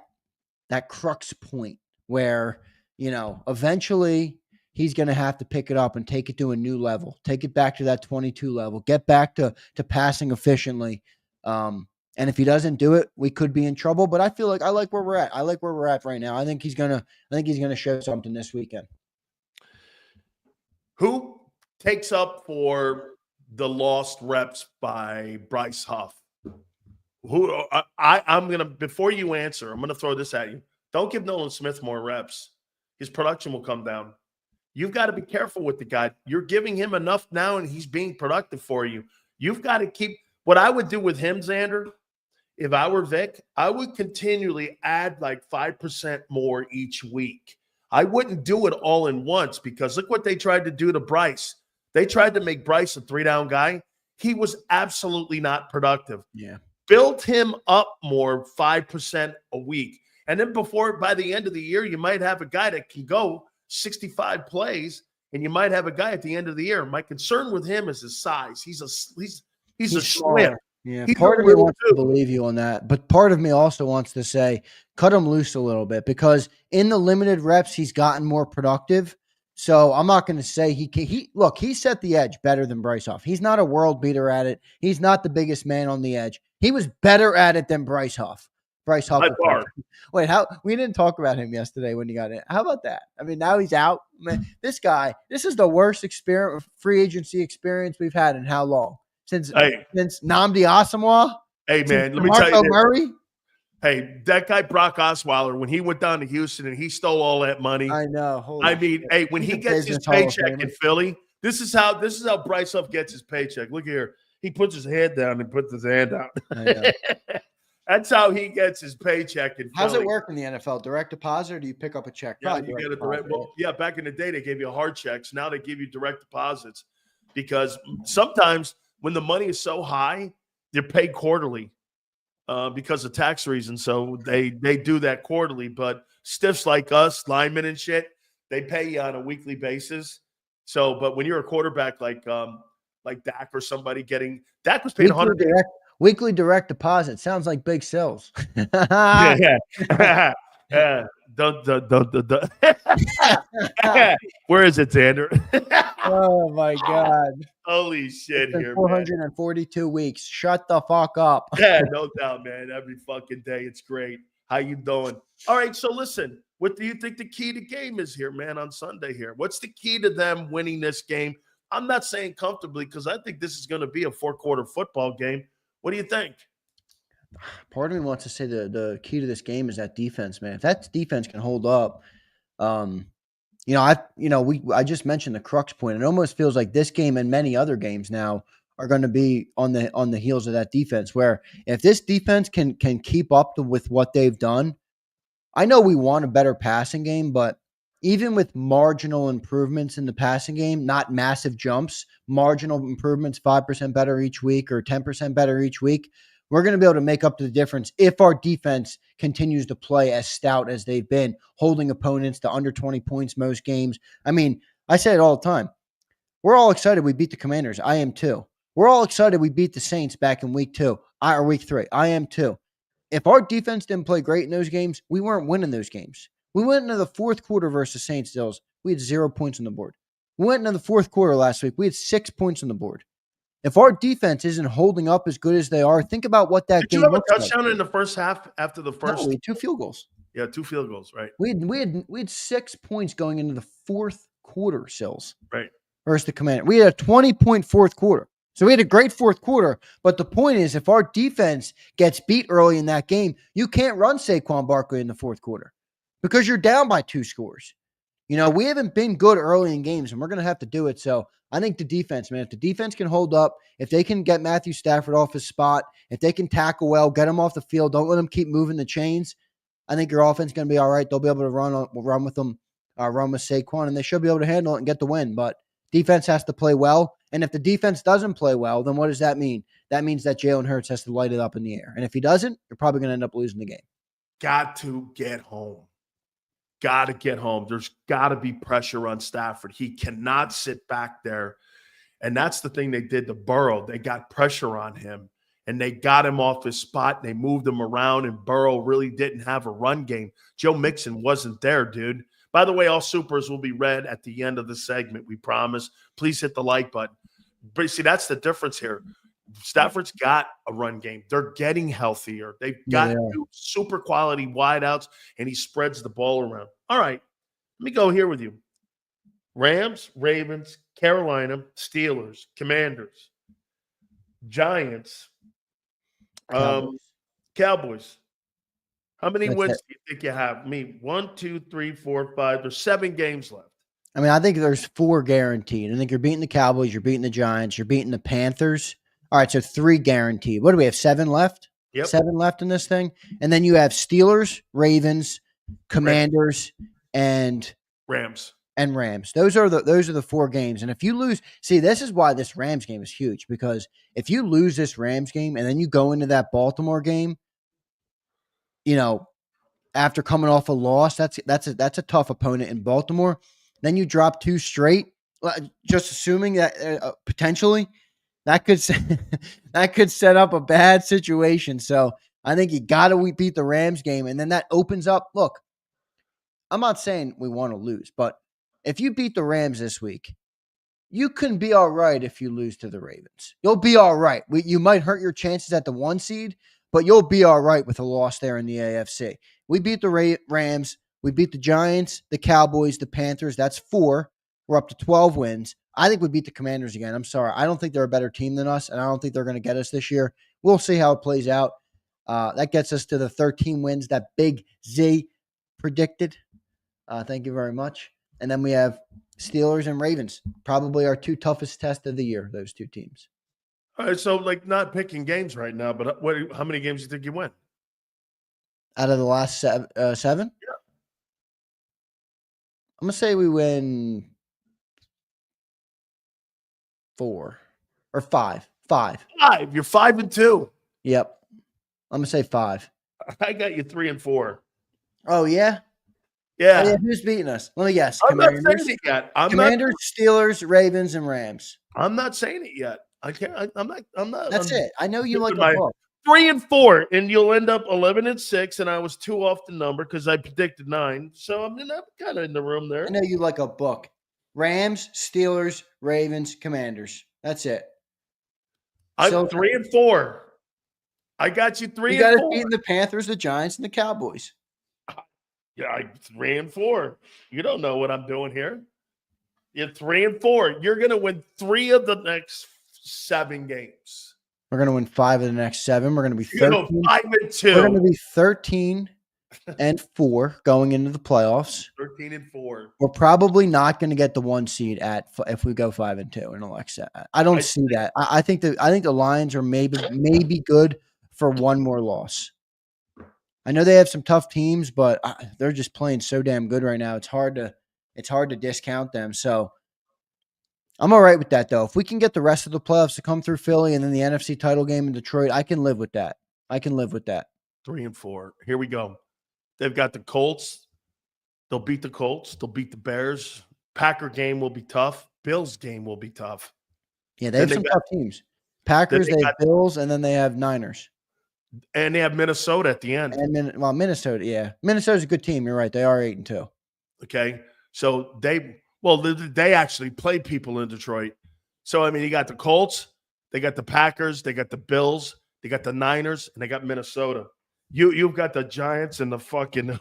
[SPEAKER 2] crux point where, eventually he's going to have to pick it up and take it to a new level, take it back to that 22 level, get back to passing efficiently. And if he doesn't do it, we could be in trouble. But I feel like I like where we're at. I like where we're at right now. I think he's gonna show something this weekend.
[SPEAKER 1] Who takes up for the lost reps by Bryce Huff? I'm gonna, before you answer, I'm gonna throw this at you. Don't give Nolan Smith more reps. His production will come down. You've got to be careful with the guy. You're giving him enough now, and he's being productive for you. You've got to keep – what I would do with him, Zander, if I were Vic, I would continually add like 5% more each week. I wouldn't do it all in once because look what they tried to do to Bryce. They tried to make Bryce a 3-down guy. He was absolutely not productive.
[SPEAKER 2] Yeah.
[SPEAKER 1] Build him up more, 5% a week. And then by the end of the year, you might have a guy that can go 65 plays, and you might have a guy at the end of the year. My concern with him is his size. He's a slim.
[SPEAKER 2] Yeah,
[SPEAKER 1] He's
[SPEAKER 2] part of me wants to believe you on that, but part of me also wants to say cut him loose a little bit because in the limited reps he's gotten more productive. So I'm not going to say he set the edge better than Bryce Huff. He's not a world beater at it. He's not the biggest man on the edge. He was better at it than Bryce Huff. Bryce Huff. Wait, we didn't talk about him yesterday when he got in. How about that? I mean, now he's out. Man, this is the worst free agency experience we've had in how long? Since Nnamdi Asomugha?
[SPEAKER 1] Hey, man, let me tell you Murray? Hey, that guy Brock Osweiler, when he went down to Houston and he stole all that money.
[SPEAKER 2] I know.
[SPEAKER 1] When he gets his paycheck in Philly, this is how Bryce Huff gets his paycheck. Look here. He puts his head down and puts his hand out.
[SPEAKER 2] I know.
[SPEAKER 1] That's how he gets his paycheck in Philly.
[SPEAKER 2] How's it work in the NFL? Direct deposit, or do you pick up a check?
[SPEAKER 1] Yeah, you get a direct. Well, yeah, back in the day, they gave you hard checks. Now they give you direct deposits because sometimes when the money is so high, they're paid quarterly because of tax reasons. So they do that quarterly. But stiffs like us, linemen and shit, they pay you on a weekly basis. So, but when you're a quarterback like Dak or somebody Dak was paid $100.
[SPEAKER 2] Weekly direct deposit sounds like big Silz.
[SPEAKER 1] Yeah. Where is it, Zander?
[SPEAKER 2] Oh my God!
[SPEAKER 1] Holy shit! Here,
[SPEAKER 2] 442 weeks. Shut the fuck up.
[SPEAKER 1] Yeah, no doubt, man. Every fucking day, it's great. How you doing? All right. So listen, what do you think the key to game is here, man? On Sunday here, what's the key to them winning this game? I'm not saying comfortably because I think this is going to be a 4-quarter football game. What do you think?
[SPEAKER 2] Part of me wants to say the key to this game is that defense, man. If that defense can hold up, I just mentioned the crux point. It almost feels like this game and many other games now are going to be on the heels of that defense. Where if this defense can keep up with what they've done, I know we want a better passing game, but even with marginal improvements in the passing game, not massive jumps, marginal improvements, 5% better each week or 10% better each week, we're going to be able to make up the difference if our defense continues to play as stout as they've been, holding opponents to under 20 points most games. I mean, I say it all the time. We're all excited we beat the Commanders. I am too. We're all excited we beat the Saints back in week 3. I am too. If our defense didn't play great in those games, we weren't winning those games. We went into the fourth quarter versus Saints, Silz. We had 0 points on the board. We went into the fourth quarter last week. We had 6 points on the board. If our defense isn't holding up as good as they are, think about what that game looks like.
[SPEAKER 1] Did you have a touchdown in the first half after the first?
[SPEAKER 2] No, we had 2 field goals.
[SPEAKER 1] Yeah, 2 field goals, right.
[SPEAKER 2] We had 6 points going into the fourth quarter, Silz.
[SPEAKER 1] Right.
[SPEAKER 2] Versus the Commanders. We had a 20-point fourth quarter. So we had a great fourth quarter, but the point is if our defense gets beat early in that game, you can't run Saquon Barkley in the fourth quarter because you're down by 2 scores. We haven't been good early in games, and we're going to have to do it. So I think the defense, man, if the defense can hold up, if they can get Matthew Stafford off his spot, if they can tackle well, get him off the field, don't let him keep moving the chains, I think your offense is going to be all right. They'll be able to run with them, run with Saquon, and they should be able to handle it and get the win. But defense has to play well. And if the defense doesn't play well, then what does that mean? That means that Jalen Hurts has to light it up in the air. And if he doesn't, you're probably going to end up losing the game.
[SPEAKER 1] Got to get home. Got to get home. There's got to be pressure on Stafford. He cannot sit back there. And that's the thing they did to Burrow. They got pressure on him, and they got him off his spot, and they moved him around, and Burrow really didn't have a run game. Joe Mixon wasn't there, dude. By the way, all supers will be read at the end of the segment, we promise. Please hit the like button. But see, that's the difference here. Stafford's got a run game. They're getting healthier. They've got super quality wideouts, and he spreads the ball around. All right, let me go here with you. Rams, Ravens, Carolina, Steelers, Commanders, Giants, Cowboys. How many wins do you think you have? 1, 2, 3, 4, 5. There's 7 games left.
[SPEAKER 2] I mean, I think there's 4 guaranteed. I think you're beating the Cowboys, you're beating the Giants, you're beating the Panthers. All right, so 3 guaranteed. What do we have? 7 left?
[SPEAKER 1] Yep.
[SPEAKER 2] 7 left in this thing. And then you have Steelers, Ravens, Commanders, and
[SPEAKER 1] Rams.
[SPEAKER 2] Rams. Those are the 4 games. And if you lose, see, this is why this Rams game is huge, because if you lose this Rams game and then you go into that Baltimore game, after coming off a loss, that's a tough opponent in Baltimore. Then you drop 2 straight. Just assuming that potentially that could set up a bad situation. So I think you got to beat the Rams game, and then that opens up. Look, I'm not saying we want to lose, but if you beat the Rams this week, you can be all right if you lose to the Ravens. You'll be all right. You might hurt your chances at the 1 seed, but you'll be all right with a loss there in the AFC. We beat the Rams. We beat the Giants, the Cowboys, the Panthers. That's 4. We're up to 12 wins. I think we beat the Commanders again. I'm sorry. I don't think they're a better team than us, and I don't think they're going to get us this year. We'll see how it plays out. That gets us to the 13 wins that Big Z predicted. Thank you very much. And then we have Steelers and Ravens, probably our 2 toughest tests of the year, those 2 teams.
[SPEAKER 1] All right, so not picking games right now, but how many games do you think you win?
[SPEAKER 2] Out of the last 7?
[SPEAKER 1] Yeah.
[SPEAKER 2] I'm going to say we win 4 or 5. 5.
[SPEAKER 1] 5. You're 5-2.
[SPEAKER 2] Yep. I'm going to say 5.
[SPEAKER 1] I got you 3-4.
[SPEAKER 2] Oh, yeah?
[SPEAKER 1] Yeah.
[SPEAKER 2] Oh, yeah. Who's beating us? Let me guess.
[SPEAKER 1] I'm
[SPEAKER 2] Commanders,
[SPEAKER 1] not saying it yet.
[SPEAKER 2] Commanders, Steelers, Ravens, and Rams.
[SPEAKER 1] I'm not saying it yet. I can't. I'm not.
[SPEAKER 2] That's it. I know you like
[SPEAKER 1] my
[SPEAKER 2] a book.
[SPEAKER 1] 3-4, and you'll end up 11-6, and I was 2 off the number because I predicted 9. So I'm kind of in the room there.
[SPEAKER 2] I know you like a book. Rams, Steelers, Ravens, Commanders. That's it.
[SPEAKER 1] I'm 3-4. I got you 3-4.
[SPEAKER 2] You got to beat the Panthers, the Giants, and the Cowboys.
[SPEAKER 1] Yeah, 3-4. You don't know what I'm doing here. You're 3-4. You're going to win 3 of the next 7 games.
[SPEAKER 2] We're going to win 5 of the next 7. We're going to be 13.
[SPEAKER 1] 5-2.
[SPEAKER 2] We're going to be 13-4 going into the playoffs.
[SPEAKER 1] 13-4.
[SPEAKER 2] We're probably not going to get the 1 seed if we go 5-2 in Alexa. I don't see that. I think the Lions are maybe good for 1 more loss. I know they have some tough teams, but they're just playing so damn good right now. It's hard to discount them. So I'm all right with that, though. If we can get the rest of the playoffs to come through Philly and then the NFC title game in Detroit, I can live with that.
[SPEAKER 1] 3-4. Here we go. They've got the Colts. They'll beat the Colts. They'll beat the Bears. Packer game will be tough. Bills game will be tough.
[SPEAKER 2] Yeah, they have some tough teams. Packers, they have Bills, and then they have Niners.
[SPEAKER 1] And they have Minnesota at the end.
[SPEAKER 2] And Minnesota, yeah. Minnesota's a good team. You're right. They are 8-2.
[SPEAKER 1] Okay. So they actually play people in Detroit. So, I mean, you got the Colts, they got the Packers, they got the Bills, they got the Niners, and they got Minnesota. You've got the Giants and the fucking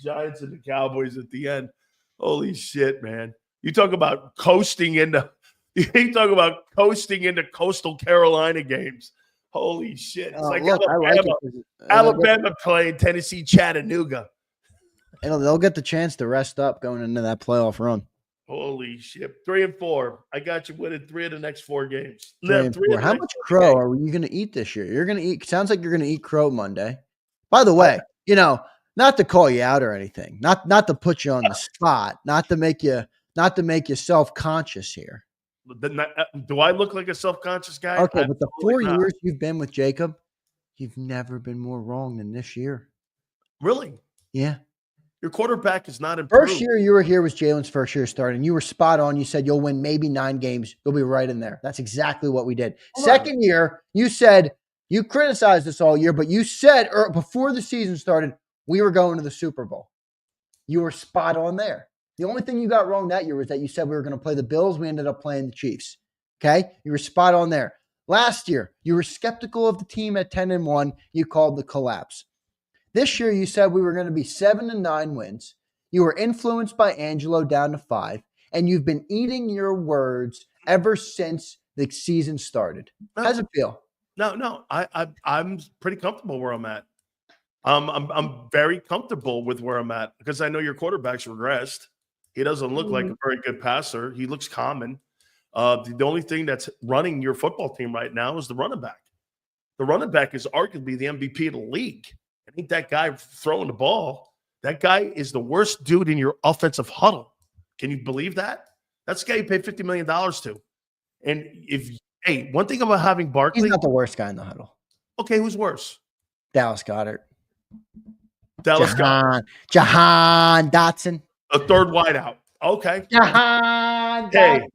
[SPEAKER 1] Giants and the Cowboys at the end. Holy shit, man. You talk about coasting into coastal Carolina games. Holy shit. It's like Alabama playing Tennessee Chattanooga.
[SPEAKER 2] And they'll get the chance to rest up going into that playoff run.
[SPEAKER 1] Holy shit. 3-4. I got you winning 3 of the next 4 games.
[SPEAKER 2] 3-4. How much crow are you going to eat this year? You're going to eat. Sounds like you're going to eat crow Monday. By the way, not to call you out or anything, not to put you on the spot, not to make you self-conscious here.
[SPEAKER 1] Do I look like a self-conscious guy?
[SPEAKER 2] Okay, but the 4 years you've been with Jacob, you've never been more wrong than this year.
[SPEAKER 1] Really?
[SPEAKER 2] Yeah.
[SPEAKER 1] Your quarterback is not improved.
[SPEAKER 2] First year you were here was Jalen's first year starting. You were spot on. You said you'll win maybe 9 games. You'll be right in there. That's exactly what we did. Second year, you said you criticized us all year, but you said before the season started, we were going to the Super Bowl. You were spot on there. The only thing you got wrong that year was that you said we were going to play the Bills. We ended up playing the Chiefs. Okay? You were spot on there. Last year, you were skeptical of the team at 10-1. You called the collapse. This year, you said we were going to be 7-9 wins. You were influenced by Angelo down to 5, and you've been eating your words ever since the season started. How's it feel?
[SPEAKER 1] No. I'm pretty comfortable where I'm at. I'm very comfortable with where I'm at because I know your quarterback's regressed. He doesn't look like a very good passer. He looks common. The only thing that's running your football team right now is the running back. The running back is arguably the MVP of the league. I think that guy throwing the ball, that guy is the worst dude in your offensive huddle. Can you believe that? That's the guy you paid $50 million to. And one thing about having Barkley.
[SPEAKER 2] He's not the worst guy in the huddle.
[SPEAKER 1] Okay, who's worse?
[SPEAKER 2] Dallas Goedert.
[SPEAKER 1] Goedert.
[SPEAKER 2] Jahan Dotson.
[SPEAKER 1] A third wideout. Okay.
[SPEAKER 2] Jahan Dotson.
[SPEAKER 1] Hey,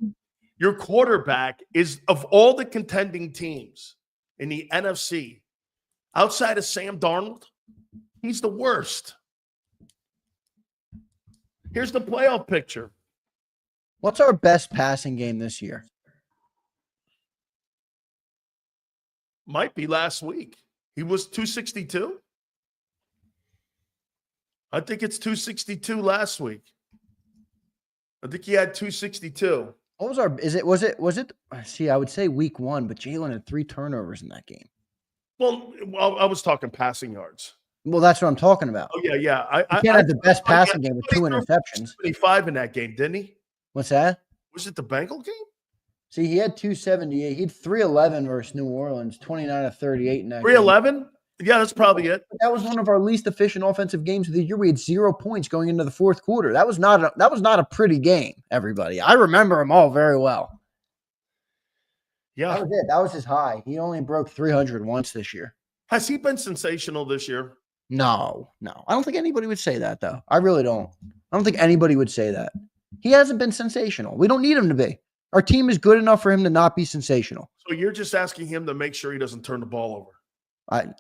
[SPEAKER 1] your quarterback is, of all the contending teams in the NFC, outside of Sam Darnold, he's the worst. Here's the playoff picture.
[SPEAKER 2] What's our best passing game this year?
[SPEAKER 1] Might be last week. He was 262. I think it's 262 last week. I think he had 262.
[SPEAKER 2] What was it? See, I would say week 1, but Jalen had 3 turnovers in that game.
[SPEAKER 1] Well, I was talking passing yards.
[SPEAKER 2] Well, that's what I'm talking about.
[SPEAKER 1] Oh, yeah.
[SPEAKER 2] I can't have the best passing game with 2 interceptions.
[SPEAKER 1] 75 in that game, didn't he?
[SPEAKER 2] What's that?
[SPEAKER 1] Was it the Bengal game?
[SPEAKER 2] See, he had 278. He had 311 versus New Orleans, 29 of 38 in that
[SPEAKER 1] 311? Yeah, that's probably it.
[SPEAKER 2] That was one of our least efficient offensive games of the year. We had 0 points going into the fourth quarter. That was not a pretty game, everybody. I remember them all very well.
[SPEAKER 1] Yeah.
[SPEAKER 2] That was it. That was his high. He only broke 300 once this year.
[SPEAKER 1] Has he been sensational this year?
[SPEAKER 2] No. I don't think anybody would say that, though. I really don't. I don't think anybody would say that. He hasn't been sensational. We don't need him to be. Our team is good enough for him to not be sensational.
[SPEAKER 1] So you're just asking him to make sure he doesn't turn the ball over.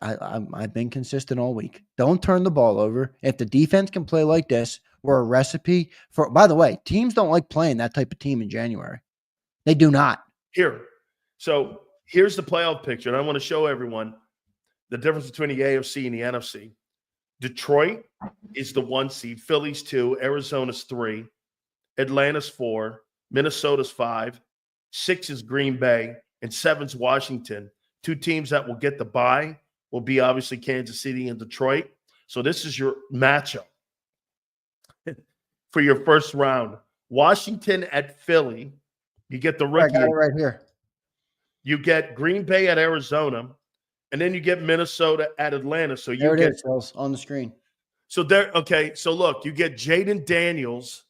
[SPEAKER 2] I've been consistent all week. Don't turn the ball over. If the defense can play like this, we're a recipe for. By the way, teams don't like playing that type of team in January. They do not.
[SPEAKER 1] So here's the playoff picture, and I want to show everyone the difference between the AFC and the NFC. Detroit is the 1 seed, Philly's 2, Arizona's 3, Atlanta's 4, Minnesota's 5, 6 is Green Bay, and 7's Washington. 2 teams that will get the bye will be obviously Kansas City and Detroit. So this is your matchup for your first round. Washington at Philly. You get the rookie.
[SPEAKER 2] I got it right here.
[SPEAKER 1] You get Green Bay at Arizona, and then you get Minnesota at Atlanta. So
[SPEAKER 2] there it is, on the screen.
[SPEAKER 1] So so look, you get Jaden Daniels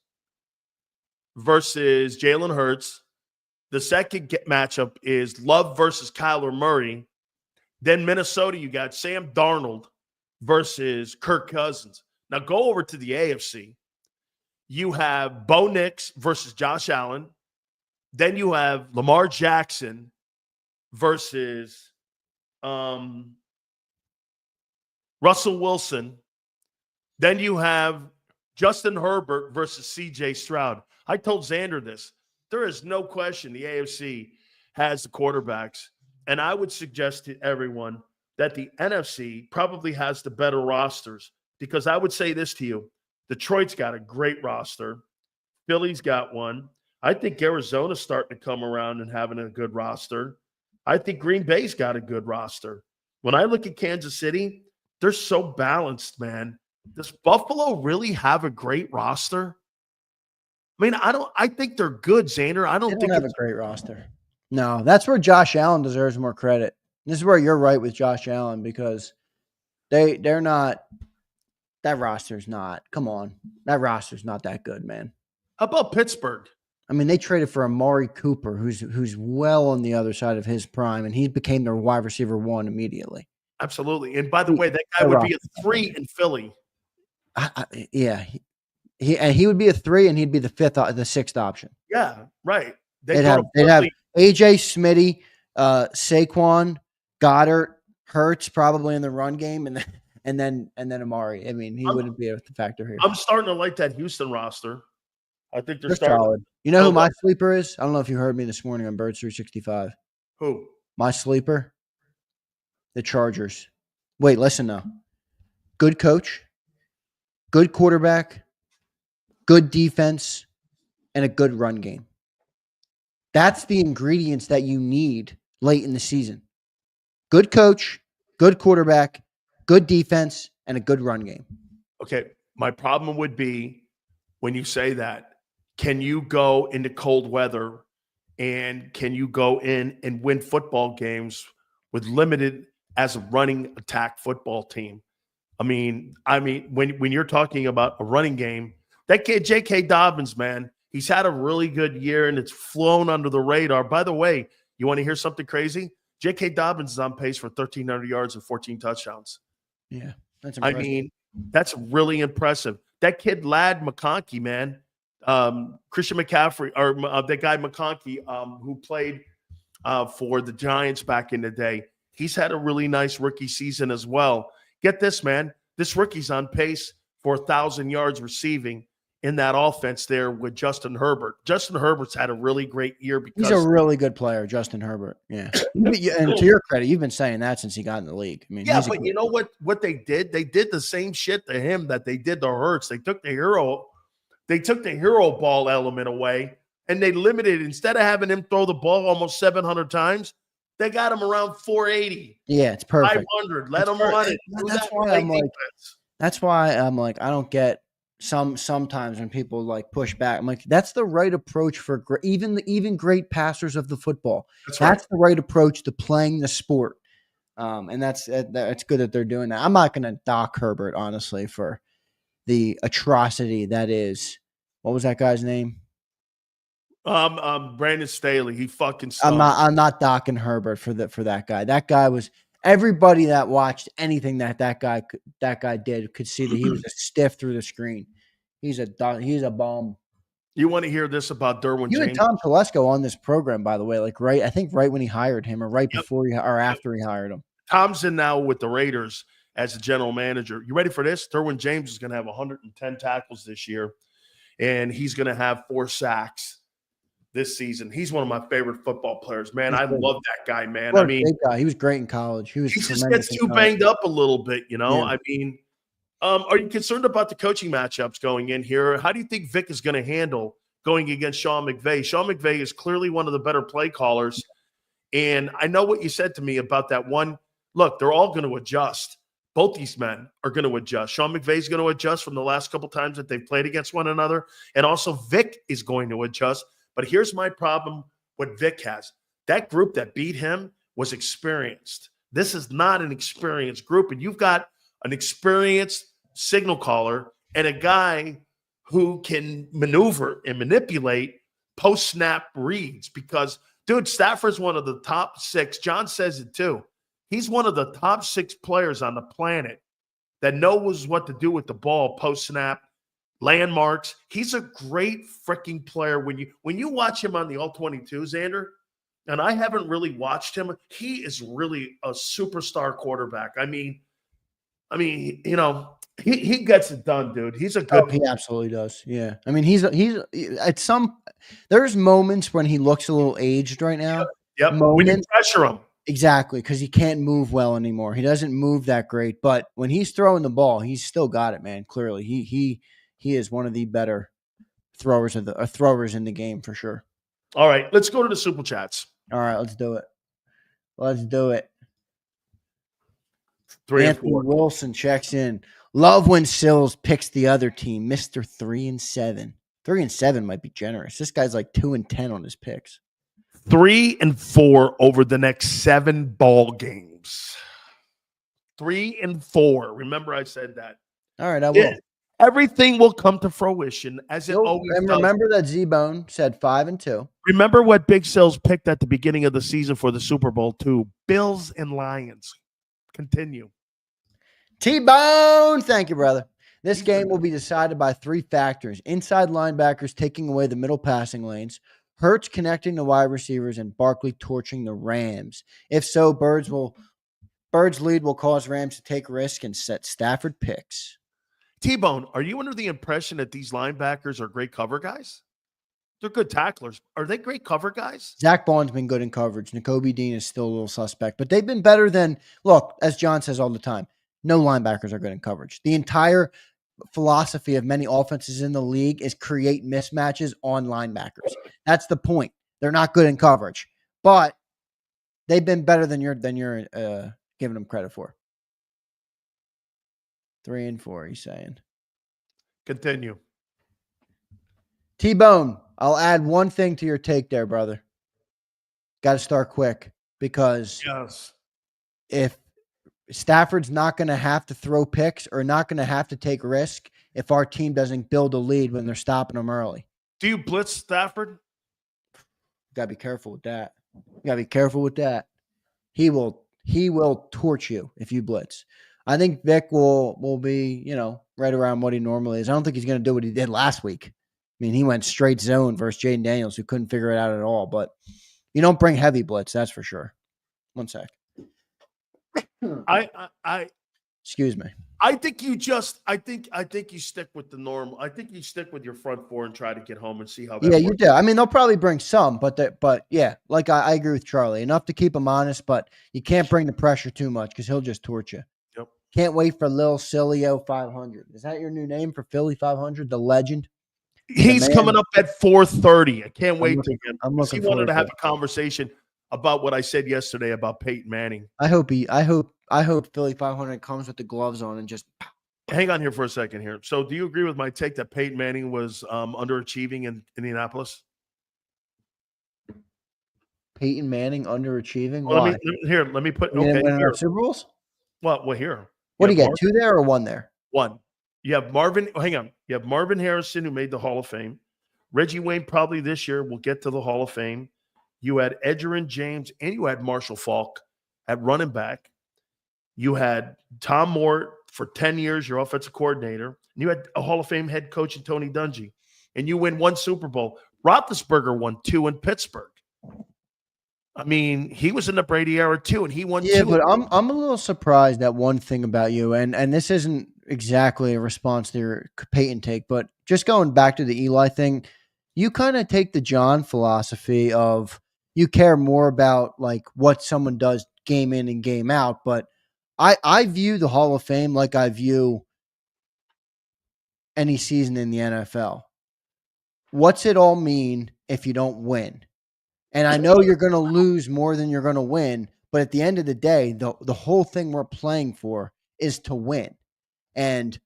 [SPEAKER 1] versus Jalen Hurts. The second matchup is Love versus Kyler Murray. Then Minnesota, you got Sam Darnold versus Kirk Cousins. Now go over to the AFC. You have Bo Nix versus Josh Allen. Then you have Lamar Jackson versus Russell Wilson. Then you have Justin Herbert versus CJ Stroud. I told Zander this. There is no question the AFC has the quarterbacks. And I would suggest to everyone that the NFC probably has the better rosters, because I would say this to you. Detroit's got a great roster. Philly's got one. I think Arizona's starting to come around and having a good roster. I think Green Bay's got a good roster. When I look at Kansas City, they're so balanced, man. Does Buffalo really have a great roster? I mean, I think they're good, Zander. I don't think
[SPEAKER 2] they have a great roster. No, that's where Josh Allen deserves more credit. This is where you're right with Josh Allen, because they're not. That roster's not. Come on, that roster's not that good, man.
[SPEAKER 1] How about Pittsburgh?
[SPEAKER 2] I mean, they traded for Amari Cooper, who's well on the other side of his prime, and he became their wide receiver 1 immediately.
[SPEAKER 1] Absolutely. And by the way, that guy would be a 3 in Philly.
[SPEAKER 2] Yeah. He would be a 3, and he'd be the 6th option.
[SPEAKER 1] Yeah, right.
[SPEAKER 2] They'd have AJ Smitty, Saquon, Goddard, Hurts probably in the run game, and then Amari. I mean, he wouldn't be a factor here.
[SPEAKER 1] I'm starting to like that Houston roster. I think they're
[SPEAKER 2] solid. You know who my sleeper is? I don't know if you heard me this morning on Birds 365.
[SPEAKER 1] Who?
[SPEAKER 2] My sleeper? The Chargers. Wait, listen now. Good coach, good quarterback, good defense, and a good run game. That's the ingredients that you need late in the season. Good coach, good quarterback, good defense, and a good run game.
[SPEAKER 1] Okay, my problem would be when you say that, can you go into cold weather and can you go in and win football games with limited as a running attack football team? I mean, when you're talking about a running game, that kid J.K. Dobbins, man, he's had a really good year and it's flown under the radar. By the way, you want to hear something crazy? J.K. Dobbins is on pace for 1,300 yards and 14 touchdowns.
[SPEAKER 2] Yeah, that's
[SPEAKER 1] I
[SPEAKER 2] impressive.
[SPEAKER 1] mean, that's really impressive. That kid, Lad McConkey, man, Christian McCaffrey, or that guy McConkey, who played for the Giants back in the day, he's had a really nice rookie season as well. Get this, man. This rookie's on pace for 1,000 yards receiving in that offense there with Justin Herbert. Justin Herbert's had a really great year because
[SPEAKER 2] he's a really good player, Justin Herbert. Yeah. And to your credit, you've been saying that since he got in the league. I mean,
[SPEAKER 1] yeah, but you know what they did? They did the same shit to him that they did to Hurts. They took the hero ball element away and they limited, instead of having him throw the ball almost 700 times, they got him around 480.
[SPEAKER 2] Yeah, it's perfect.
[SPEAKER 1] 500. Let him run it.
[SPEAKER 2] That's why I'm like, I don't get sometimes when people like push back. I'm like, that's the right approach for even great passers of the football. That's the right approach to playing the sport. And that's good that they're doing that. I'm not going to dock Herbert, honestly, for the atrocity that is. What was that guy's name?
[SPEAKER 1] Brandon Staley. He fucking stunk.
[SPEAKER 2] I'm not docking Herbert for that guy. That guy was, everybody that watched anything that guy did could see that he was a stiff through the screen. He's a bomb.
[SPEAKER 1] You want to hear this about Derwin James?
[SPEAKER 2] You had Tom Telesco on this program, by the way, I think right when he hired him, or right before or after he hired him.
[SPEAKER 1] Tom's in now with the Raiders as the general manager. You ready for this? Derwin James is going to have 110 tackles this year, and he's going to have 4 sacks this season. He's one of my favorite football players, man. I love that guy, man.
[SPEAKER 2] What a great guy. He was great in college. He
[SPEAKER 1] just gets too banged up a little bit, you know.
[SPEAKER 2] Yeah.
[SPEAKER 1] I mean, are you concerned about the coaching matchups going in here? How do you think Vic is going to handle going against Sean McVay? Sean McVay is clearly one of the better play callers, and I know what you said to me about that one. Look, they're all going to adjust. Both these men are going to adjust. Sean McVay is going to adjust from the last couple times that they've played against one another, and also Vic is going to adjust. But here's my problem what Vic has. That group that beat him was experienced. This is not an experienced group. And you've got an experienced signal caller and a guy who can maneuver and manipulate post-snap reads because, dude, Stafford's one of the top 6. John says it too. He's one of the top 6 players on the planet that knows what to do with the ball post-snap. Landmarks. He's a great freaking player. When you watch him on the All-22, Zander, and I haven't really watched him, he is really a superstar quarterback. I mean, you know, he gets it done, dude. He's a good.
[SPEAKER 2] He absolutely does. Yeah. I mean, he's at there's moments when he looks a little aged right now.
[SPEAKER 1] Yep. When you pressure him.
[SPEAKER 2] Exactly, because he can't move well anymore. He doesn't move that great, but when he's throwing the ball, he's still got it, man. Clearly, he is one of the better throwers in the game for sure.
[SPEAKER 1] All right, let's go to the super chats.
[SPEAKER 2] All right, let's do it.
[SPEAKER 1] 3
[SPEAKER 2] Anthony
[SPEAKER 1] and 4.
[SPEAKER 2] Wilson checks in. Love when Silz picks the other team, Mr. 3-7. 3-7 might be generous. This guy's like 2-10 on his picks.
[SPEAKER 1] 3 and 4 over the next 7 ball games. 3 and 4. Remember, I said that.
[SPEAKER 2] All right, I will.
[SPEAKER 1] Everything will come to fruition as it always does.
[SPEAKER 2] And remember that Z-Bone said 5 and 2.
[SPEAKER 1] Remember what Big Silz picked at the beginning of the season for the Super Bowl too. Bills and Lions. Continue.
[SPEAKER 2] T-Bone, thank you, brother. This game will be decided by 3 factors: inside linebackers taking away the middle passing lanes, Hurts connecting the wide receivers, and Barkley torching the Rams. If so, Birds lead will cause Rams to take risk and set Stafford picks.
[SPEAKER 1] T-Bone, are you under the impression that these linebackers are great cover guys? They're good tacklers. Are they great cover guys?
[SPEAKER 2] Zach Bond's been good in coverage. Nakobe Dean is still a little suspect, but they've been better than, look, as John says all the time, no linebackers are good in coverage. The entire philosophy of many offenses in the league is create mismatches on linebackers. That's the point. They're not good in coverage, but they've been better than you're giving them credit for. 3 and 4, he's saying.
[SPEAKER 1] Continue.
[SPEAKER 2] T-Bone, I'll add one thing to your take there, brother. Got to start quick because
[SPEAKER 1] Yes.
[SPEAKER 2] if Stafford's not going to have to throw picks or not going to have to take risk if our team doesn't build a lead when they're stopping them early.
[SPEAKER 1] Do you blitz Stafford?
[SPEAKER 2] Got to be careful with that. He will torch you if you blitz. I think Vic will be, right around what he normally is. I don't think he's going to do what he did last week. I mean, he went straight zone versus Jaden Daniels, who couldn't figure it out at all. But you don't bring heavy blitz, that's for sure. One sec. Excuse me.
[SPEAKER 1] I think you stick with the norm. I think you stick with your front four and try to get home and see how that works.
[SPEAKER 2] You do. I mean, they'll probably bring some, but yeah, like I agree with Charlie. Enough to keep him honest, but you can't bring the pressure too much because he'll just torch you.
[SPEAKER 1] Yep.
[SPEAKER 2] Can't wait for Lil Cilio 500. Is that your new name for Philly 500? The legend?
[SPEAKER 1] He's coming up at 4:30. I can't wait to get him. He wanted to have a conversation about what I said yesterday about Peyton Manning.
[SPEAKER 2] I hope Philly 500 comes with the gloves on and just
[SPEAKER 1] hang on here for a second here. So do you agree with my take that Peyton Manning was underachieving in Indianapolis?
[SPEAKER 2] Peyton Manning underachieving?
[SPEAKER 1] Well, let me put
[SPEAKER 2] here. Super Bowls?
[SPEAKER 1] Well, here.
[SPEAKER 2] What do you get? 2 there or 1 there?
[SPEAKER 1] 1. You have Marvin. Hang on. You have Marvin Harrison, who made the Hall of Fame. Reggie Wayne probably this year will get to the Hall of Fame. You had Edgerrin James, and you had Marshall Faulk at running back. You had Tom Moore for 10 years, your offensive coordinator. And you had a Hall of Fame head coach in Tony Dungy. And you win 1 Super Bowl. Roethlisberger won 2 in Pittsburgh. I mean, he was in the Brady era too, and he won 2.
[SPEAKER 2] Yeah, but I'm a little surprised at one thing about you, and this isn't exactly a response to your Peyton take, but just going back to the Eli thing, you kind of take the John philosophy of you care more about like what someone does game in and game out, but I view the Hall of Fame like I view any season in the NFL. What's it all mean if you don't win? And I know you're going to lose more than you're going to win, but at the end of the day, the whole thing we're playing for is to win. And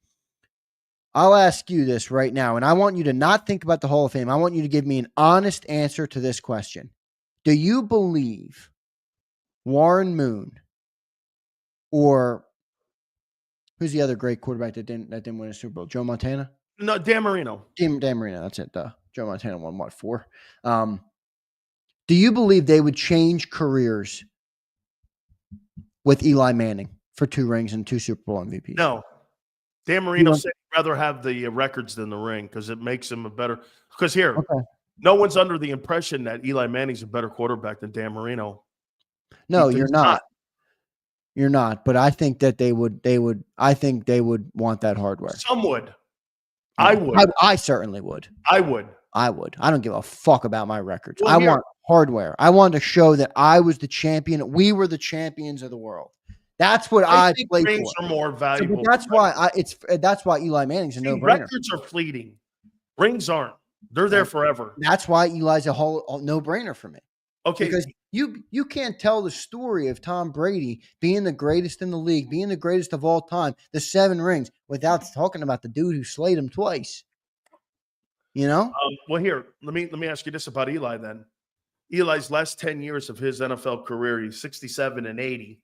[SPEAKER 2] I'll ask you this right now, and I want you to not think about the Hall of Fame. I want you to give me an honest answer to this question. Do you believe Warren Moon or who's the other great quarterback that didn't win a Super Bowl? Joe Montana?
[SPEAKER 1] No, Dan Marino.
[SPEAKER 2] Dan Marino, that's it. Joe Montana won, 4? Do you believe they would change careers with Eli Manning for 2 rings and 2 Super Bowl MVPs?
[SPEAKER 1] No. Dan Marino said he'd rather have the records than the ring because it makes him a better – because here, no one's under the impression that Eli Manning's a better quarterback than Dan Marino.
[SPEAKER 2] No, you're not. You're not, but I think that they would want that hardware.
[SPEAKER 1] Some would. I would.
[SPEAKER 2] I certainly would.
[SPEAKER 1] I would.
[SPEAKER 2] I don't give a fuck about my records. Well, I want hardware. I want to show that I was the champion. We were the champions of the world. That's what I play for.
[SPEAKER 1] Rings are more valuable.
[SPEAKER 2] So that's why Eli Manning's a no-brainer.
[SPEAKER 1] Records are fleeting. Rings aren't. They're there forever.
[SPEAKER 2] That's why Eli's a whole no-brainer for me.
[SPEAKER 1] Okay.
[SPEAKER 2] Because you can't tell the story of Tom Brady being the greatest in the league, being the greatest of all time, the 7 rings, without talking about the dude who slayed him twice. You know?
[SPEAKER 1] Well, here, let me ask you this about Eli then. Eli's last 10 years of his NFL career, he's 67 and 80.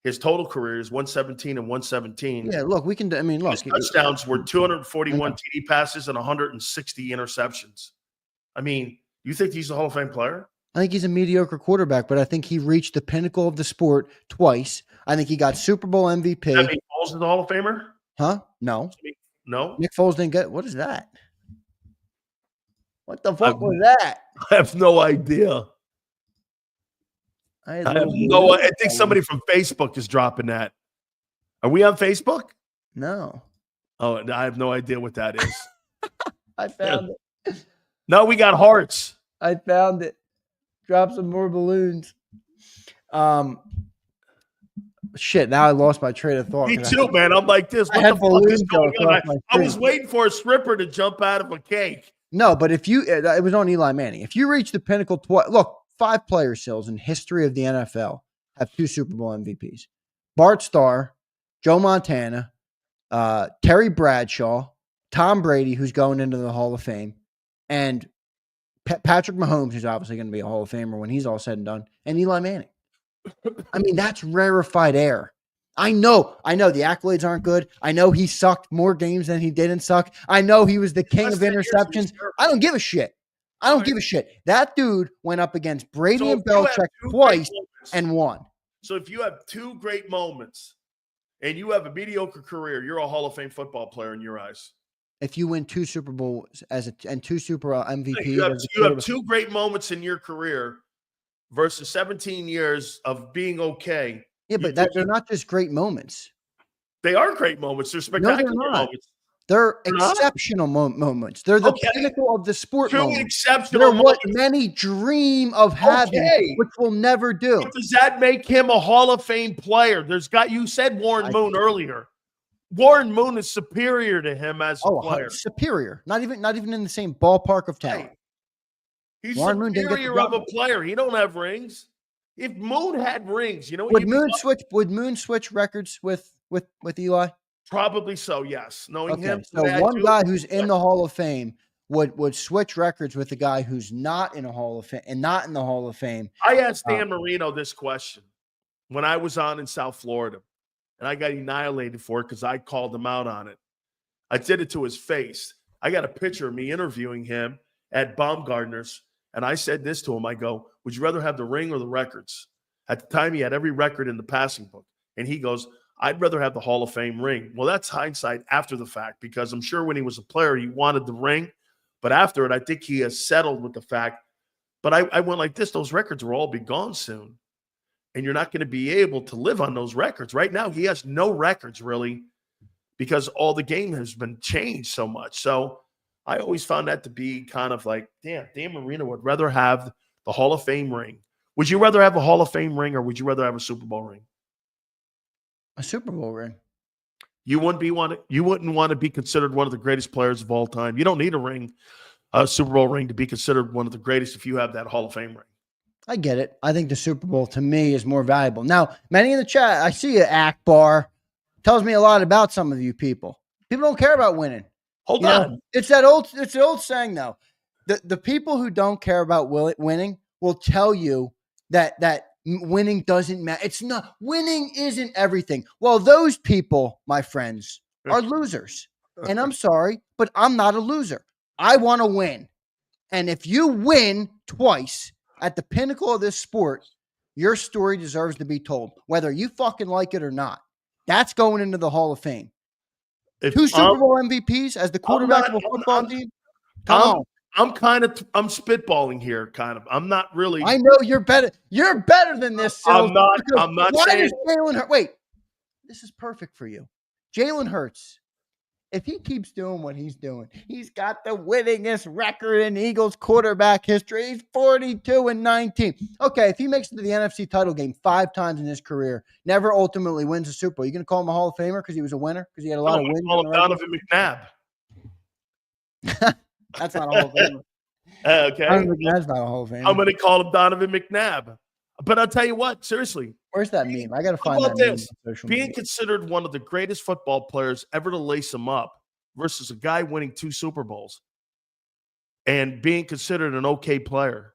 [SPEAKER 1] His total career is 117 and 117.
[SPEAKER 2] Yeah, look, we can. I mean, look,
[SPEAKER 1] his touchdowns were 241 TD passes and 160 interceptions. I mean, you think he's a Hall of Fame player?
[SPEAKER 2] I think he's a mediocre quarterback, but I think he reached the pinnacle of the sport twice. I think he got Super Bowl MVP.
[SPEAKER 1] That mean Foles is a Hall of Famer?
[SPEAKER 2] Huh? No.
[SPEAKER 1] No.
[SPEAKER 2] Nick Foles didn't get. What is that? What the fuck was that?
[SPEAKER 1] I have no idea. I think somebody from Facebook is dropping that. Are we on Facebook?
[SPEAKER 2] No.
[SPEAKER 1] Oh, I have no idea what that is.
[SPEAKER 2] I found it.
[SPEAKER 1] No, we got hearts.
[SPEAKER 2] I found it. Drop some more balloons. Shit, now I lost my train of thought.
[SPEAKER 1] Me too, man. I'm like this. What the fuck is going on? I was waiting for a stripper to jump out of a cake.
[SPEAKER 2] No, but it was on Eli Manning. If you reach the pinnacle twice, look, 5 players, Silz, in history of the NFL have 2 Super Bowl MVPs. Bart Starr, Joe Montana, Terry Bradshaw, Tom Brady, who's going into the Hall of Fame, and Patrick Mahomes, who's obviously going to be a Hall of Famer when he's all said and done, and Eli Manning. I mean, that's rarefied air. I know the accolades aren't good. I know he sucked more games than he didn't suck. I know he was the king of interceptions. I don't give a shit. I don't give a shit. That dude went up against Brady and Belichick twice and won.
[SPEAKER 1] So if you have two great moments and you have a mediocre career, you're a Hall of Fame football player in your eyes.
[SPEAKER 2] If you win 2 Super Bowls and 2 Super Bowl MVPs,
[SPEAKER 1] you have two great moments in your career versus 17 years of being okay.
[SPEAKER 2] Yeah, but they're not just great moments.
[SPEAKER 1] They are great moments. They're spectacular moments.
[SPEAKER 2] They're exceptional moments. They're the pinnacle of the sport.
[SPEAKER 1] Two
[SPEAKER 2] moments.
[SPEAKER 1] exceptional
[SPEAKER 2] They're what many dream of having, which we'll never do.
[SPEAKER 1] But does that make him a Hall of Fame player? You said Warren Moon earlier. Warren Moon is superior to him as a player.
[SPEAKER 2] Superior. Not even in the same ballpark of talent.
[SPEAKER 1] He's superior of a player. He don't have rings. If Moon had rings,
[SPEAKER 2] would Moon switch records with Eli?
[SPEAKER 1] Probably so, yes. Knowing him.
[SPEAKER 2] So one guy who's in the Hall of Fame would switch records with the guy who's not in a Hall of Fame and not in the Hall of Fame.
[SPEAKER 1] I asked Dan Marino this question when I was on in South Florida, and I got annihilated for it because I called him out on it. I did it to his face. I got a picture of me interviewing him at Baumgartner's, and I said this to him. I go, would you rather have the ring or the records? At the time, he had every record in the passing book. And he goes, I'd rather have the Hall of Fame ring. Well, that's hindsight after the fact, because I'm sure when he was a player, he wanted the ring. But after it, I think he has settled with the fact. But I went like this. Those records will all be gone soon. And you're not going to be able to live on those records. Right now, he has no records, really, because all the game has been changed so much. So I always found that to be kind of like, damn, Dan Marino would rather have the Hall of Fame ring. Would you rather have a Hall of Fame ring or would you rather have a Super Bowl ring?
[SPEAKER 2] A Super Bowl ring.
[SPEAKER 1] You wouldn't want to be considered one of the greatest players of all time. You don't need a Super Bowl ring to be considered one of the greatest if you have that Hall of Fame ring.
[SPEAKER 2] I get it. I think the Super Bowl to me is more valuable. Now, many in the chat, I see you, Akbar, tells me a lot about some of you people. People don't care about winning.
[SPEAKER 1] Hold on.
[SPEAKER 2] It's the old saying though. The people who don't care about winning will tell you that winning doesn't matter. It's not, winning isn't everything. Well, those people, my friends, are losers. And I'm sorry, but I'm not a loser. I want to win. And if you win twice at the pinnacle of this sport, your story deserves to be told, whether you fucking like it or not. That's going into the Hall of Fame. 2 Super Bowl MVPs as the quarterback of a football team.
[SPEAKER 1] I'm spitballing here, kind of. I'm not really.
[SPEAKER 2] I know you're better. You're better than this.
[SPEAKER 1] I'm not
[SPEAKER 2] why
[SPEAKER 1] saying.
[SPEAKER 2] Does Jalen Hurts? Wait, this is perfect for you. Jalen Hurts. If he keeps doing what he's doing, he's got the winningest record in Eagles quarterback history. He's 42-19. Okay, if he makes it to the NFC title game 5 times in his career, never ultimately wins a Super Bowl, you going to call him a Hall of Famer because he was a winner? Because he had a lot of wins?
[SPEAKER 1] Call him Donovan McNabb.
[SPEAKER 2] That's not a Hall of Famer.
[SPEAKER 1] Okay.
[SPEAKER 2] Donovan McNabb's not a Hall of Famer.
[SPEAKER 1] I'm going to call him Donovan McNabb. But I'll tell you what, seriously.
[SPEAKER 2] Where's that meme? I got to find that
[SPEAKER 1] meme
[SPEAKER 2] on social
[SPEAKER 1] media.
[SPEAKER 2] Being
[SPEAKER 1] considered one of the greatest football players ever to lace him up versus a guy winning 2 Super Bowls and being considered an okay player.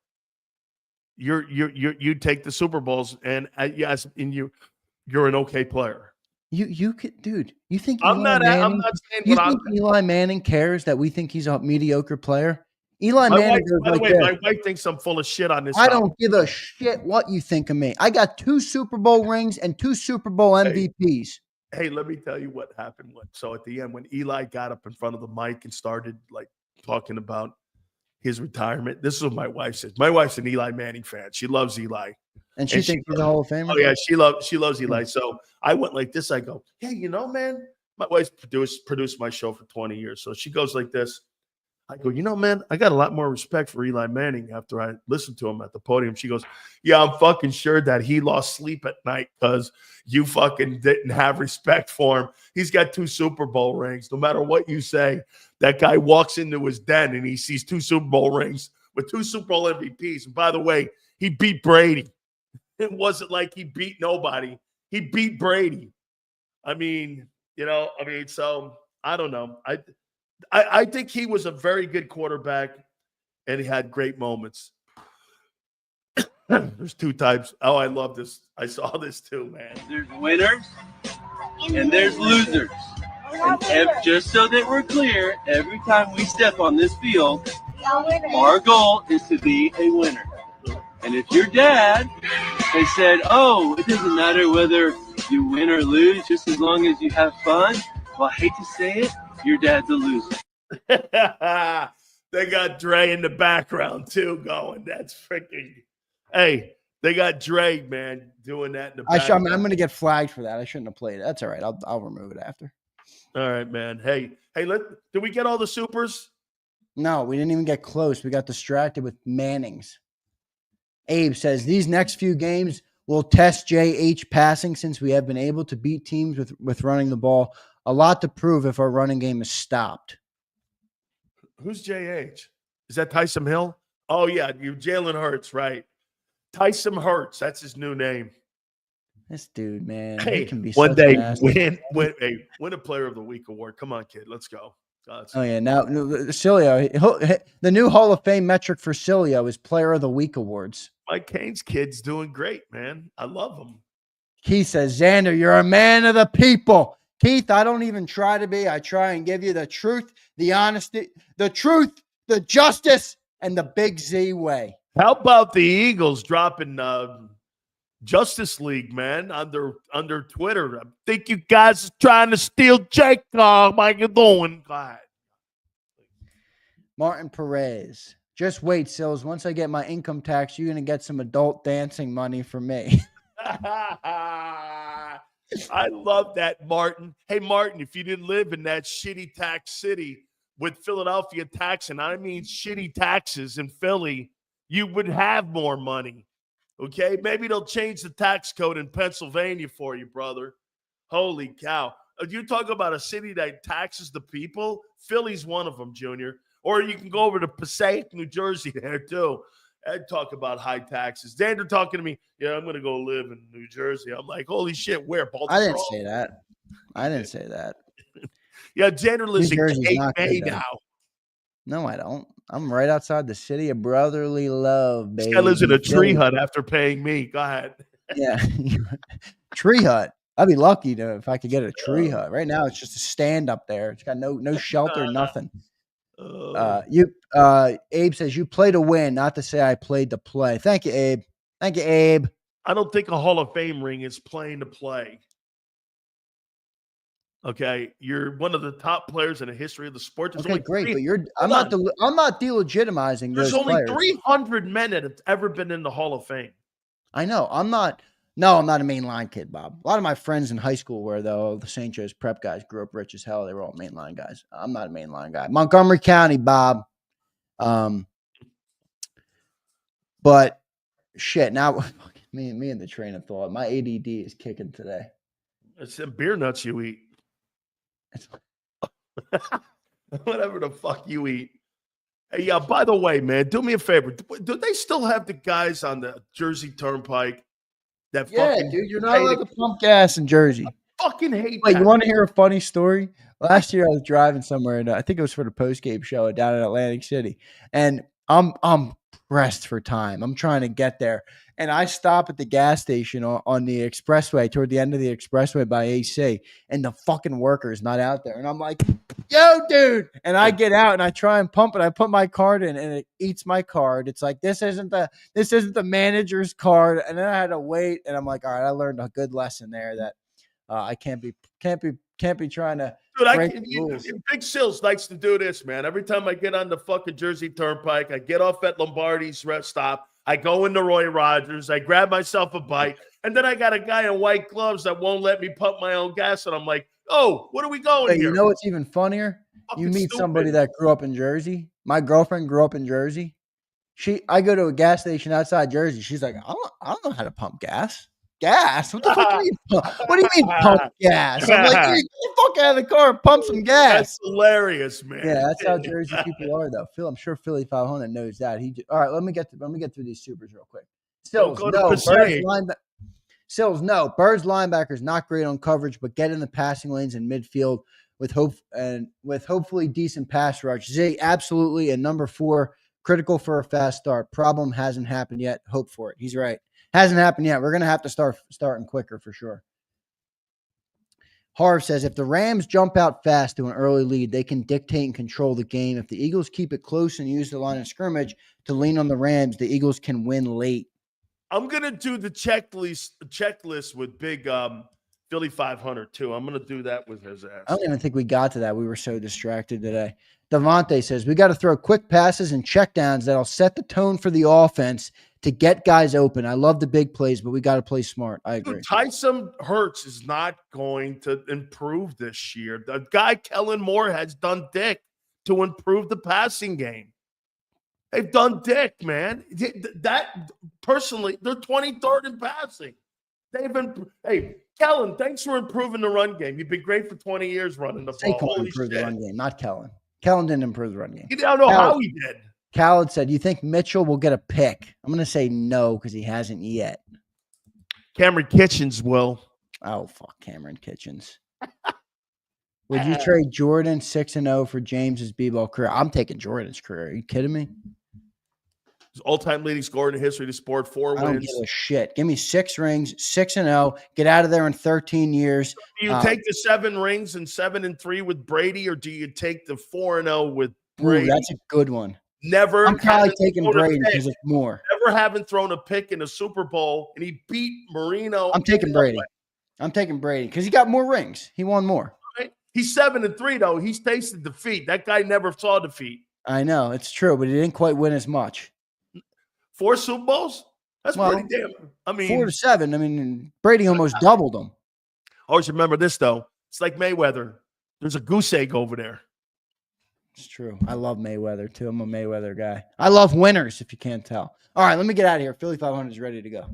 [SPEAKER 1] You take the Super Bowls and yes, you're an okay player.
[SPEAKER 2] You could, dude. You think
[SPEAKER 1] I'm not saying
[SPEAKER 2] you think Eli Manning cares that we think he's a mediocre player? By the way,
[SPEAKER 1] my wife thinks I'm full of shit on this.
[SPEAKER 2] I don't give a shit what you think of me. I got 2 Super Bowl rings and 2 Super Bowl MVPs.
[SPEAKER 1] Hey, let me tell you what happened. So at the end, when Eli got up in front of the mic and started talking about his retirement, this is what my wife says. My wife's an Eli Manning fan. She loves Eli.
[SPEAKER 2] And she thinks he's a Hall of Famer?
[SPEAKER 1] Oh, yeah, she loves Eli. So I went like this. I go, hey, man, my wife's produced my show for 20 years. So she goes like this. I go, man, I got a lot more respect for Eli Manning after I listened to him at the podium. She goes, yeah, I'm fucking sure that he lost sleep at night because you fucking didn't have respect for him. He's got 2 Super Bowl rings. No matter what you say, that guy walks into his den and he sees 2 Super Bowl rings with 2 Super Bowl MVPs. And by the way, he beat Brady. It wasn't like he beat nobody. He beat Brady. I mean, I mean, so I don't know. I think he was a very good quarterback, and he had great moments. There's two types. Oh, I love this. I saw this too, man.
[SPEAKER 3] There's winners and there's losers. And just so that we're clear, every time we step on this field, our goal is to be a winner. And if your dad has said, oh, it doesn't matter whether you win or lose, just as long as you have fun, well, I hate to say it, your dad's a loser.
[SPEAKER 1] They got Dre in the background too going. That's freaking – hey, they got Dre, man, doing that in the background.
[SPEAKER 2] I'm going to get flagged for that. I shouldn't have played it. That's all right. I'll remove it after.
[SPEAKER 1] All right, man. Hey, did we get all the supers?
[SPEAKER 2] No, we didn't even get close. We got distracted with Mannings. Abe says, these next few games will test JH passing since we have been able to beat teams with running the ball. A lot to prove if our running game is stopped.
[SPEAKER 1] Who's JH? Is that Tyson Hill? Oh, yeah, you Jalen Hurts, right. Tyson Hurts, that's his new name.
[SPEAKER 2] This dude, man.
[SPEAKER 1] Hey,
[SPEAKER 2] he can be
[SPEAKER 1] one day win a Player of the Week award. Come on, kid. Let's go.
[SPEAKER 2] Oh, yeah. Now, Cilio, the new Hall of Fame metric for Cilio is Player of the Week awards.
[SPEAKER 1] Mike Cain's kid's doing great, man. I love him.
[SPEAKER 2] Keith says, Zander, you're a man of the people. Keith, I don't even try to be. I try and give you the truth, the honesty, the truth, the justice, and the big Z way.
[SPEAKER 1] How about the Eagles dropping Justice League, man, under Twitter? I think you guys are trying to steal Jacob. How you doing? Go ahead.
[SPEAKER 2] Martin Perez. Just wait, Silz. Once I get my income tax, you're going to get some adult dancing money from me.
[SPEAKER 1] I love that, Martin. Hey, Martin, if you didn't live in that shitty tax city with Philadelphia taxing, I mean shitty taxes in Philly, you would have more money. Okay? Maybe they'll change the tax code in Pennsylvania for you, brother. Holy cow. You talk about a city that taxes the people? Philly's one of them, Junior. Or you can go over to Passaic, New Jersey there, too. I'd talk about high taxes. Zander talking to me, yeah, I'm going to go live in New Jersey. I'm like, holy shit, where? Baltimore?
[SPEAKER 2] I didn't say that.
[SPEAKER 1] Yeah, Zander lives in Cape May now.
[SPEAKER 2] No, I don't. I'm right outside the city of brotherly love, baby.
[SPEAKER 1] This guy lives in a tree hut after paying me. Go ahead.
[SPEAKER 2] Yeah. Tree hut. I'd be lucky if I could get a tree hut. Right now, it's just a stand up there. It's got no shelter, nothing. Abe says, you play to win, not to say I played to play. Thank you, Abe.
[SPEAKER 1] I don't think a Hall of Fame ring is playing to play. Okay, you're one of the top players in the history of the sport.
[SPEAKER 2] There's great, but I'm not delegitimizing.
[SPEAKER 1] There's only 300 men that have ever been in the Hall of Fame.
[SPEAKER 2] I know. I'm not a mainline kid, Bob. A lot of my friends in high school were, though. The St. Joe's prep guys grew up rich as hell. They were all mainline guys. I'm not a mainline guy. Montgomery County, Bob. But shit, now me and the train of thought. My ADD is kicking today.
[SPEAKER 1] It's the beer nuts you eat. Whatever the fuck you eat. Hey, yeah, by the way, man, do me a favor. Do they still have the guys on the Jersey Turnpike that fucking
[SPEAKER 2] dude, you're not allowed to pump gas in Jersey.
[SPEAKER 1] I fucking hate
[SPEAKER 2] that.
[SPEAKER 1] You
[SPEAKER 2] want to hear a funny story? Last year I was driving somewhere, and I think it was for the post-game show down in Atlantic City, and I'm pressed for time. I'm trying to get there, and I stop at the gas station on the expressway, toward the end of the expressway by AC, and the fucking worker is not out there, and I'm like, yo, dude, and I get out and I try and pump it. I put my card in, and it eats my card. It's like, this isn't the manager's card, and then I had to wait, and I'm like, all right, I learned a good lesson there that I can't be trying to.
[SPEAKER 1] Dude, Big Silz likes to do this, man. Every time I get on the fucking Jersey Turnpike, I get off at Lombardi's rest stop, I go into Roy Rogers, I grab myself a bite, and then I got a guy in white gloves that won't let me pump my own gas, and I'm like, oh, what are we going here?
[SPEAKER 2] You know what's even funnier?
[SPEAKER 1] Fucking
[SPEAKER 2] you meet
[SPEAKER 1] stupid.
[SPEAKER 2] Somebody that grew up in Jersey. My girlfriend grew up in Jersey. I go to a gas station outside Jersey. She's like, I don't know how to pump gas. Gas? What the fuck do you mean? What do you mean pump gas? I'm like, get the fuck out of the car and pump some gas.
[SPEAKER 1] That's hilarious, man.
[SPEAKER 2] Yeah, that's how Jersey people are, though. Phil, I'm sure Philly 500 knows that. All right, let me get through these supers real quick. Still,
[SPEAKER 1] go to Passaic.
[SPEAKER 2] Silz, no. Birds linebackers not great on coverage, but get in the passing lanes in midfield with hopefully decent pass rush. Z, absolutely. And number 4, critical for a fast start. Problem hasn't happened yet. Hope for it. He's right. Hasn't happened yet. We're going to have to start starting quicker for sure. Harv says, if the Rams jump out fast to an early lead, they can dictate and control the game. If the Eagles keep it close and use the line of scrimmage to lean on the Rams, the Eagles can win late.
[SPEAKER 1] I'm going to do the checklist with big Philly 500 too. I'm going to do that with his ass.
[SPEAKER 2] I don't even think we got to that. We were so distracted today. Devontae says, we got to throw quick passes and checkdowns that'll set the tone for the offense to get guys open. I love the big plays, but we got to play smart. I agree.
[SPEAKER 1] Tyson Hurts is not going to improve this year. The guy Kellen Moore has done dick to improve the passing game. They've done dick, man. That personally, they're 23rd in passing. Hey, Kellen, thanks for improving the run game. You've been great for 20 years running the ball.
[SPEAKER 2] Saquon improved the run game, not Kellen. Kellen didn't improve the run game.
[SPEAKER 1] You don't know how he did.
[SPEAKER 2] Khaled said, you think Mitchell will get a pick? I'm going to say no because he hasn't yet.
[SPEAKER 1] Cameron Kitchens will.
[SPEAKER 2] Oh, fuck Cameron Kitchens. Would you trade Jordan 6-0 for James's B-ball career? I'm taking Jordan's career. Are you kidding me?
[SPEAKER 1] His all-time leading scorer in the history of the sport, 4 wins.
[SPEAKER 2] I don't give a shit. Give me 6 rings, 6-0. Get out of there in 13 years.
[SPEAKER 1] Do you take the 7 rings and 7-3 with Brady, or do you take the 4-0 with Brady?
[SPEAKER 2] Ooh, that's a good one.
[SPEAKER 1] Never.
[SPEAKER 2] I'm probably taking Brady because it's more.
[SPEAKER 1] Never having thrown a pick in a Super Bowl, and he beat Marino.
[SPEAKER 2] I'm taking Brady. I'm taking Brady because he got more rings. He won more.
[SPEAKER 1] Right? He's 7-3 though. He's tasted defeat. That guy never saw defeat.
[SPEAKER 2] I know it's true, but he didn't quite win as much.
[SPEAKER 1] 4 Super Bowls? That's pretty damn. I mean,
[SPEAKER 2] 4 to 7. I mean, Brady almost doubled them.
[SPEAKER 1] Always remember this though. It's like Mayweather. There's a goose egg over there.
[SPEAKER 2] It's true. I love Mayweather too. I'm a Mayweather guy. I love winners, if you can't tell. All right, let me get out of here. Philly 500 is ready to go.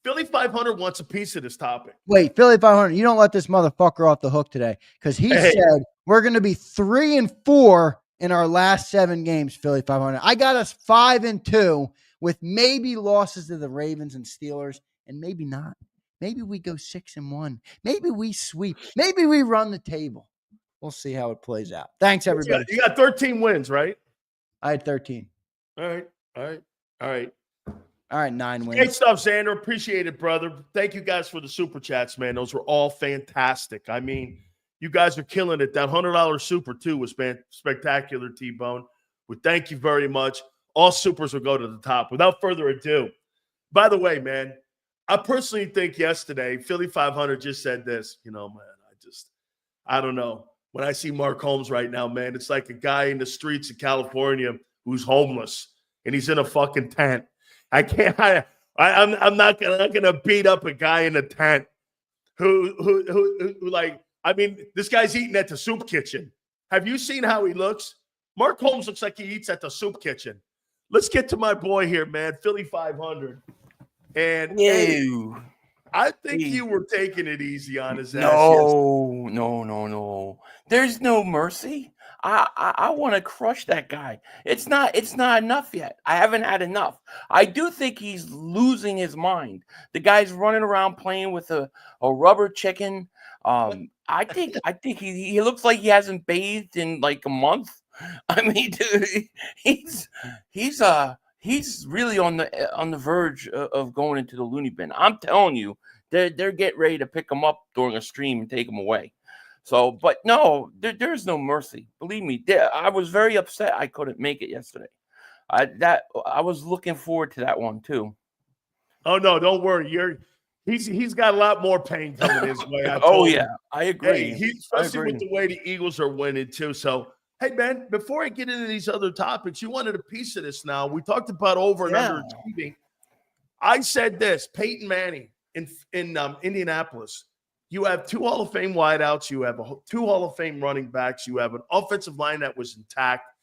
[SPEAKER 1] Philly 500 wants a piece of this topic.
[SPEAKER 2] Wait, Philly 500, you don't let this motherfucker off the hook today because he said we're going to be 3-4 in our last 7 games, Philly 500. I got us 5-2 with maybe losses to the Ravens and Steelers, and maybe not. Maybe we go 6-1. Maybe we sweep. Maybe we run the table. We'll see how it plays out. Thanks, everybody.
[SPEAKER 1] You got 13 wins, right?
[SPEAKER 2] I had 13.
[SPEAKER 1] All right.
[SPEAKER 2] All right, 9 wins.
[SPEAKER 1] Great stuff, Zander. Appreciate it, brother. Thank you guys for the super chats, man. Those were all fantastic. I mean, you guys are killing it. That $100 super, too, was spectacular, T-Bone. Well, thank you very much. All supers will go to the top. Without further ado, by the way, man, I personally think yesterday, Philly 500 just said this. You know, man, I don't know. When I see Mark Holmes right now, man, it's like a guy in the streets of California who's homeless and he's in a fucking tent. I'm not gonna beat up a guy in a tent who like, I mean, this guy's eating at the soup kitchen. Have you seen how he looks? Mark Holmes looks like he eats at the soup kitchen. Let's get to my boy here, man, Philly 500. And hey, I think you were taking it easy on his ass.
[SPEAKER 4] No. There's no mercy. I want to crush that guy. It's not enough yet. I haven't had enough. I do think he's losing his mind. The guy's running around playing with a rubber chicken. I think he looks like he hasn't bathed in like a month. I mean, dude, he's really on the verge of going into the loony bin. I'm telling you. They're getting ready to pick him up during a stream and take him away. So, but no, there's no mercy. Believe me, I was very upset I couldn't make it yesterday. I was looking forward to that one too.
[SPEAKER 1] Oh no, don't worry. He's got a lot more pain coming his way.
[SPEAKER 4] I agree.
[SPEAKER 1] Hey, especially with the way the Eagles are winning too. So, hey man, before I get into these other topics, you wanted a piece of this. Now we talked about over and underachieving. I said this: Peyton Manning. In Indianapolis, you have 2 Hall of Fame wideouts. You have 2 Hall of Fame running backs. You have an offensive line that was intact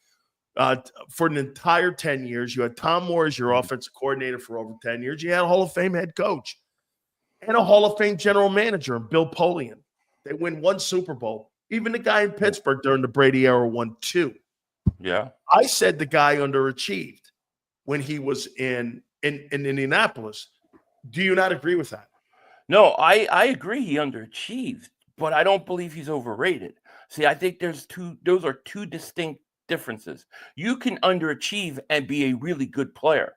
[SPEAKER 1] for an entire 10 years. You had Tom Moore as your offensive coordinator for over 10 years. You had a Hall of Fame head coach and a Hall of Fame general manager, Bill Polian. They win 1 Super Bowl. Even the guy in Pittsburgh during the Brady era won 2.
[SPEAKER 4] Yeah.
[SPEAKER 1] I said the guy underachieved when he was in Indianapolis. Do you not agree with that?
[SPEAKER 4] No, I agree he underachieved, but I don't believe he's overrated. See, I think those are two distinct differences. You can underachieve and be a really good player.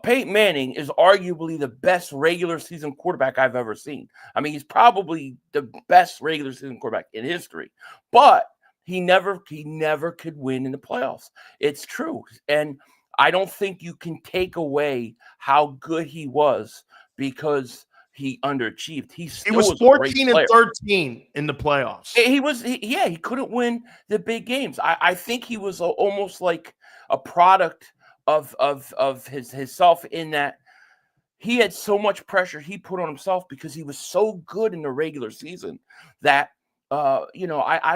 [SPEAKER 4] Peyton Manning is arguably the best regular season quarterback I've ever seen. I mean, he's probably the best regular season quarterback in history, but he never could win in the playoffs. It's true. And I don't think you can take away how good he was because he underachieved. He
[SPEAKER 1] He
[SPEAKER 4] still
[SPEAKER 1] was
[SPEAKER 4] was a great
[SPEAKER 1] 14 and
[SPEAKER 4] player.
[SPEAKER 1] 13 in the playoffs.
[SPEAKER 4] He couldn't win the big games. I think he was almost like a product of his self, in that he had so much pressure he put on himself because he was so good in the regular season that I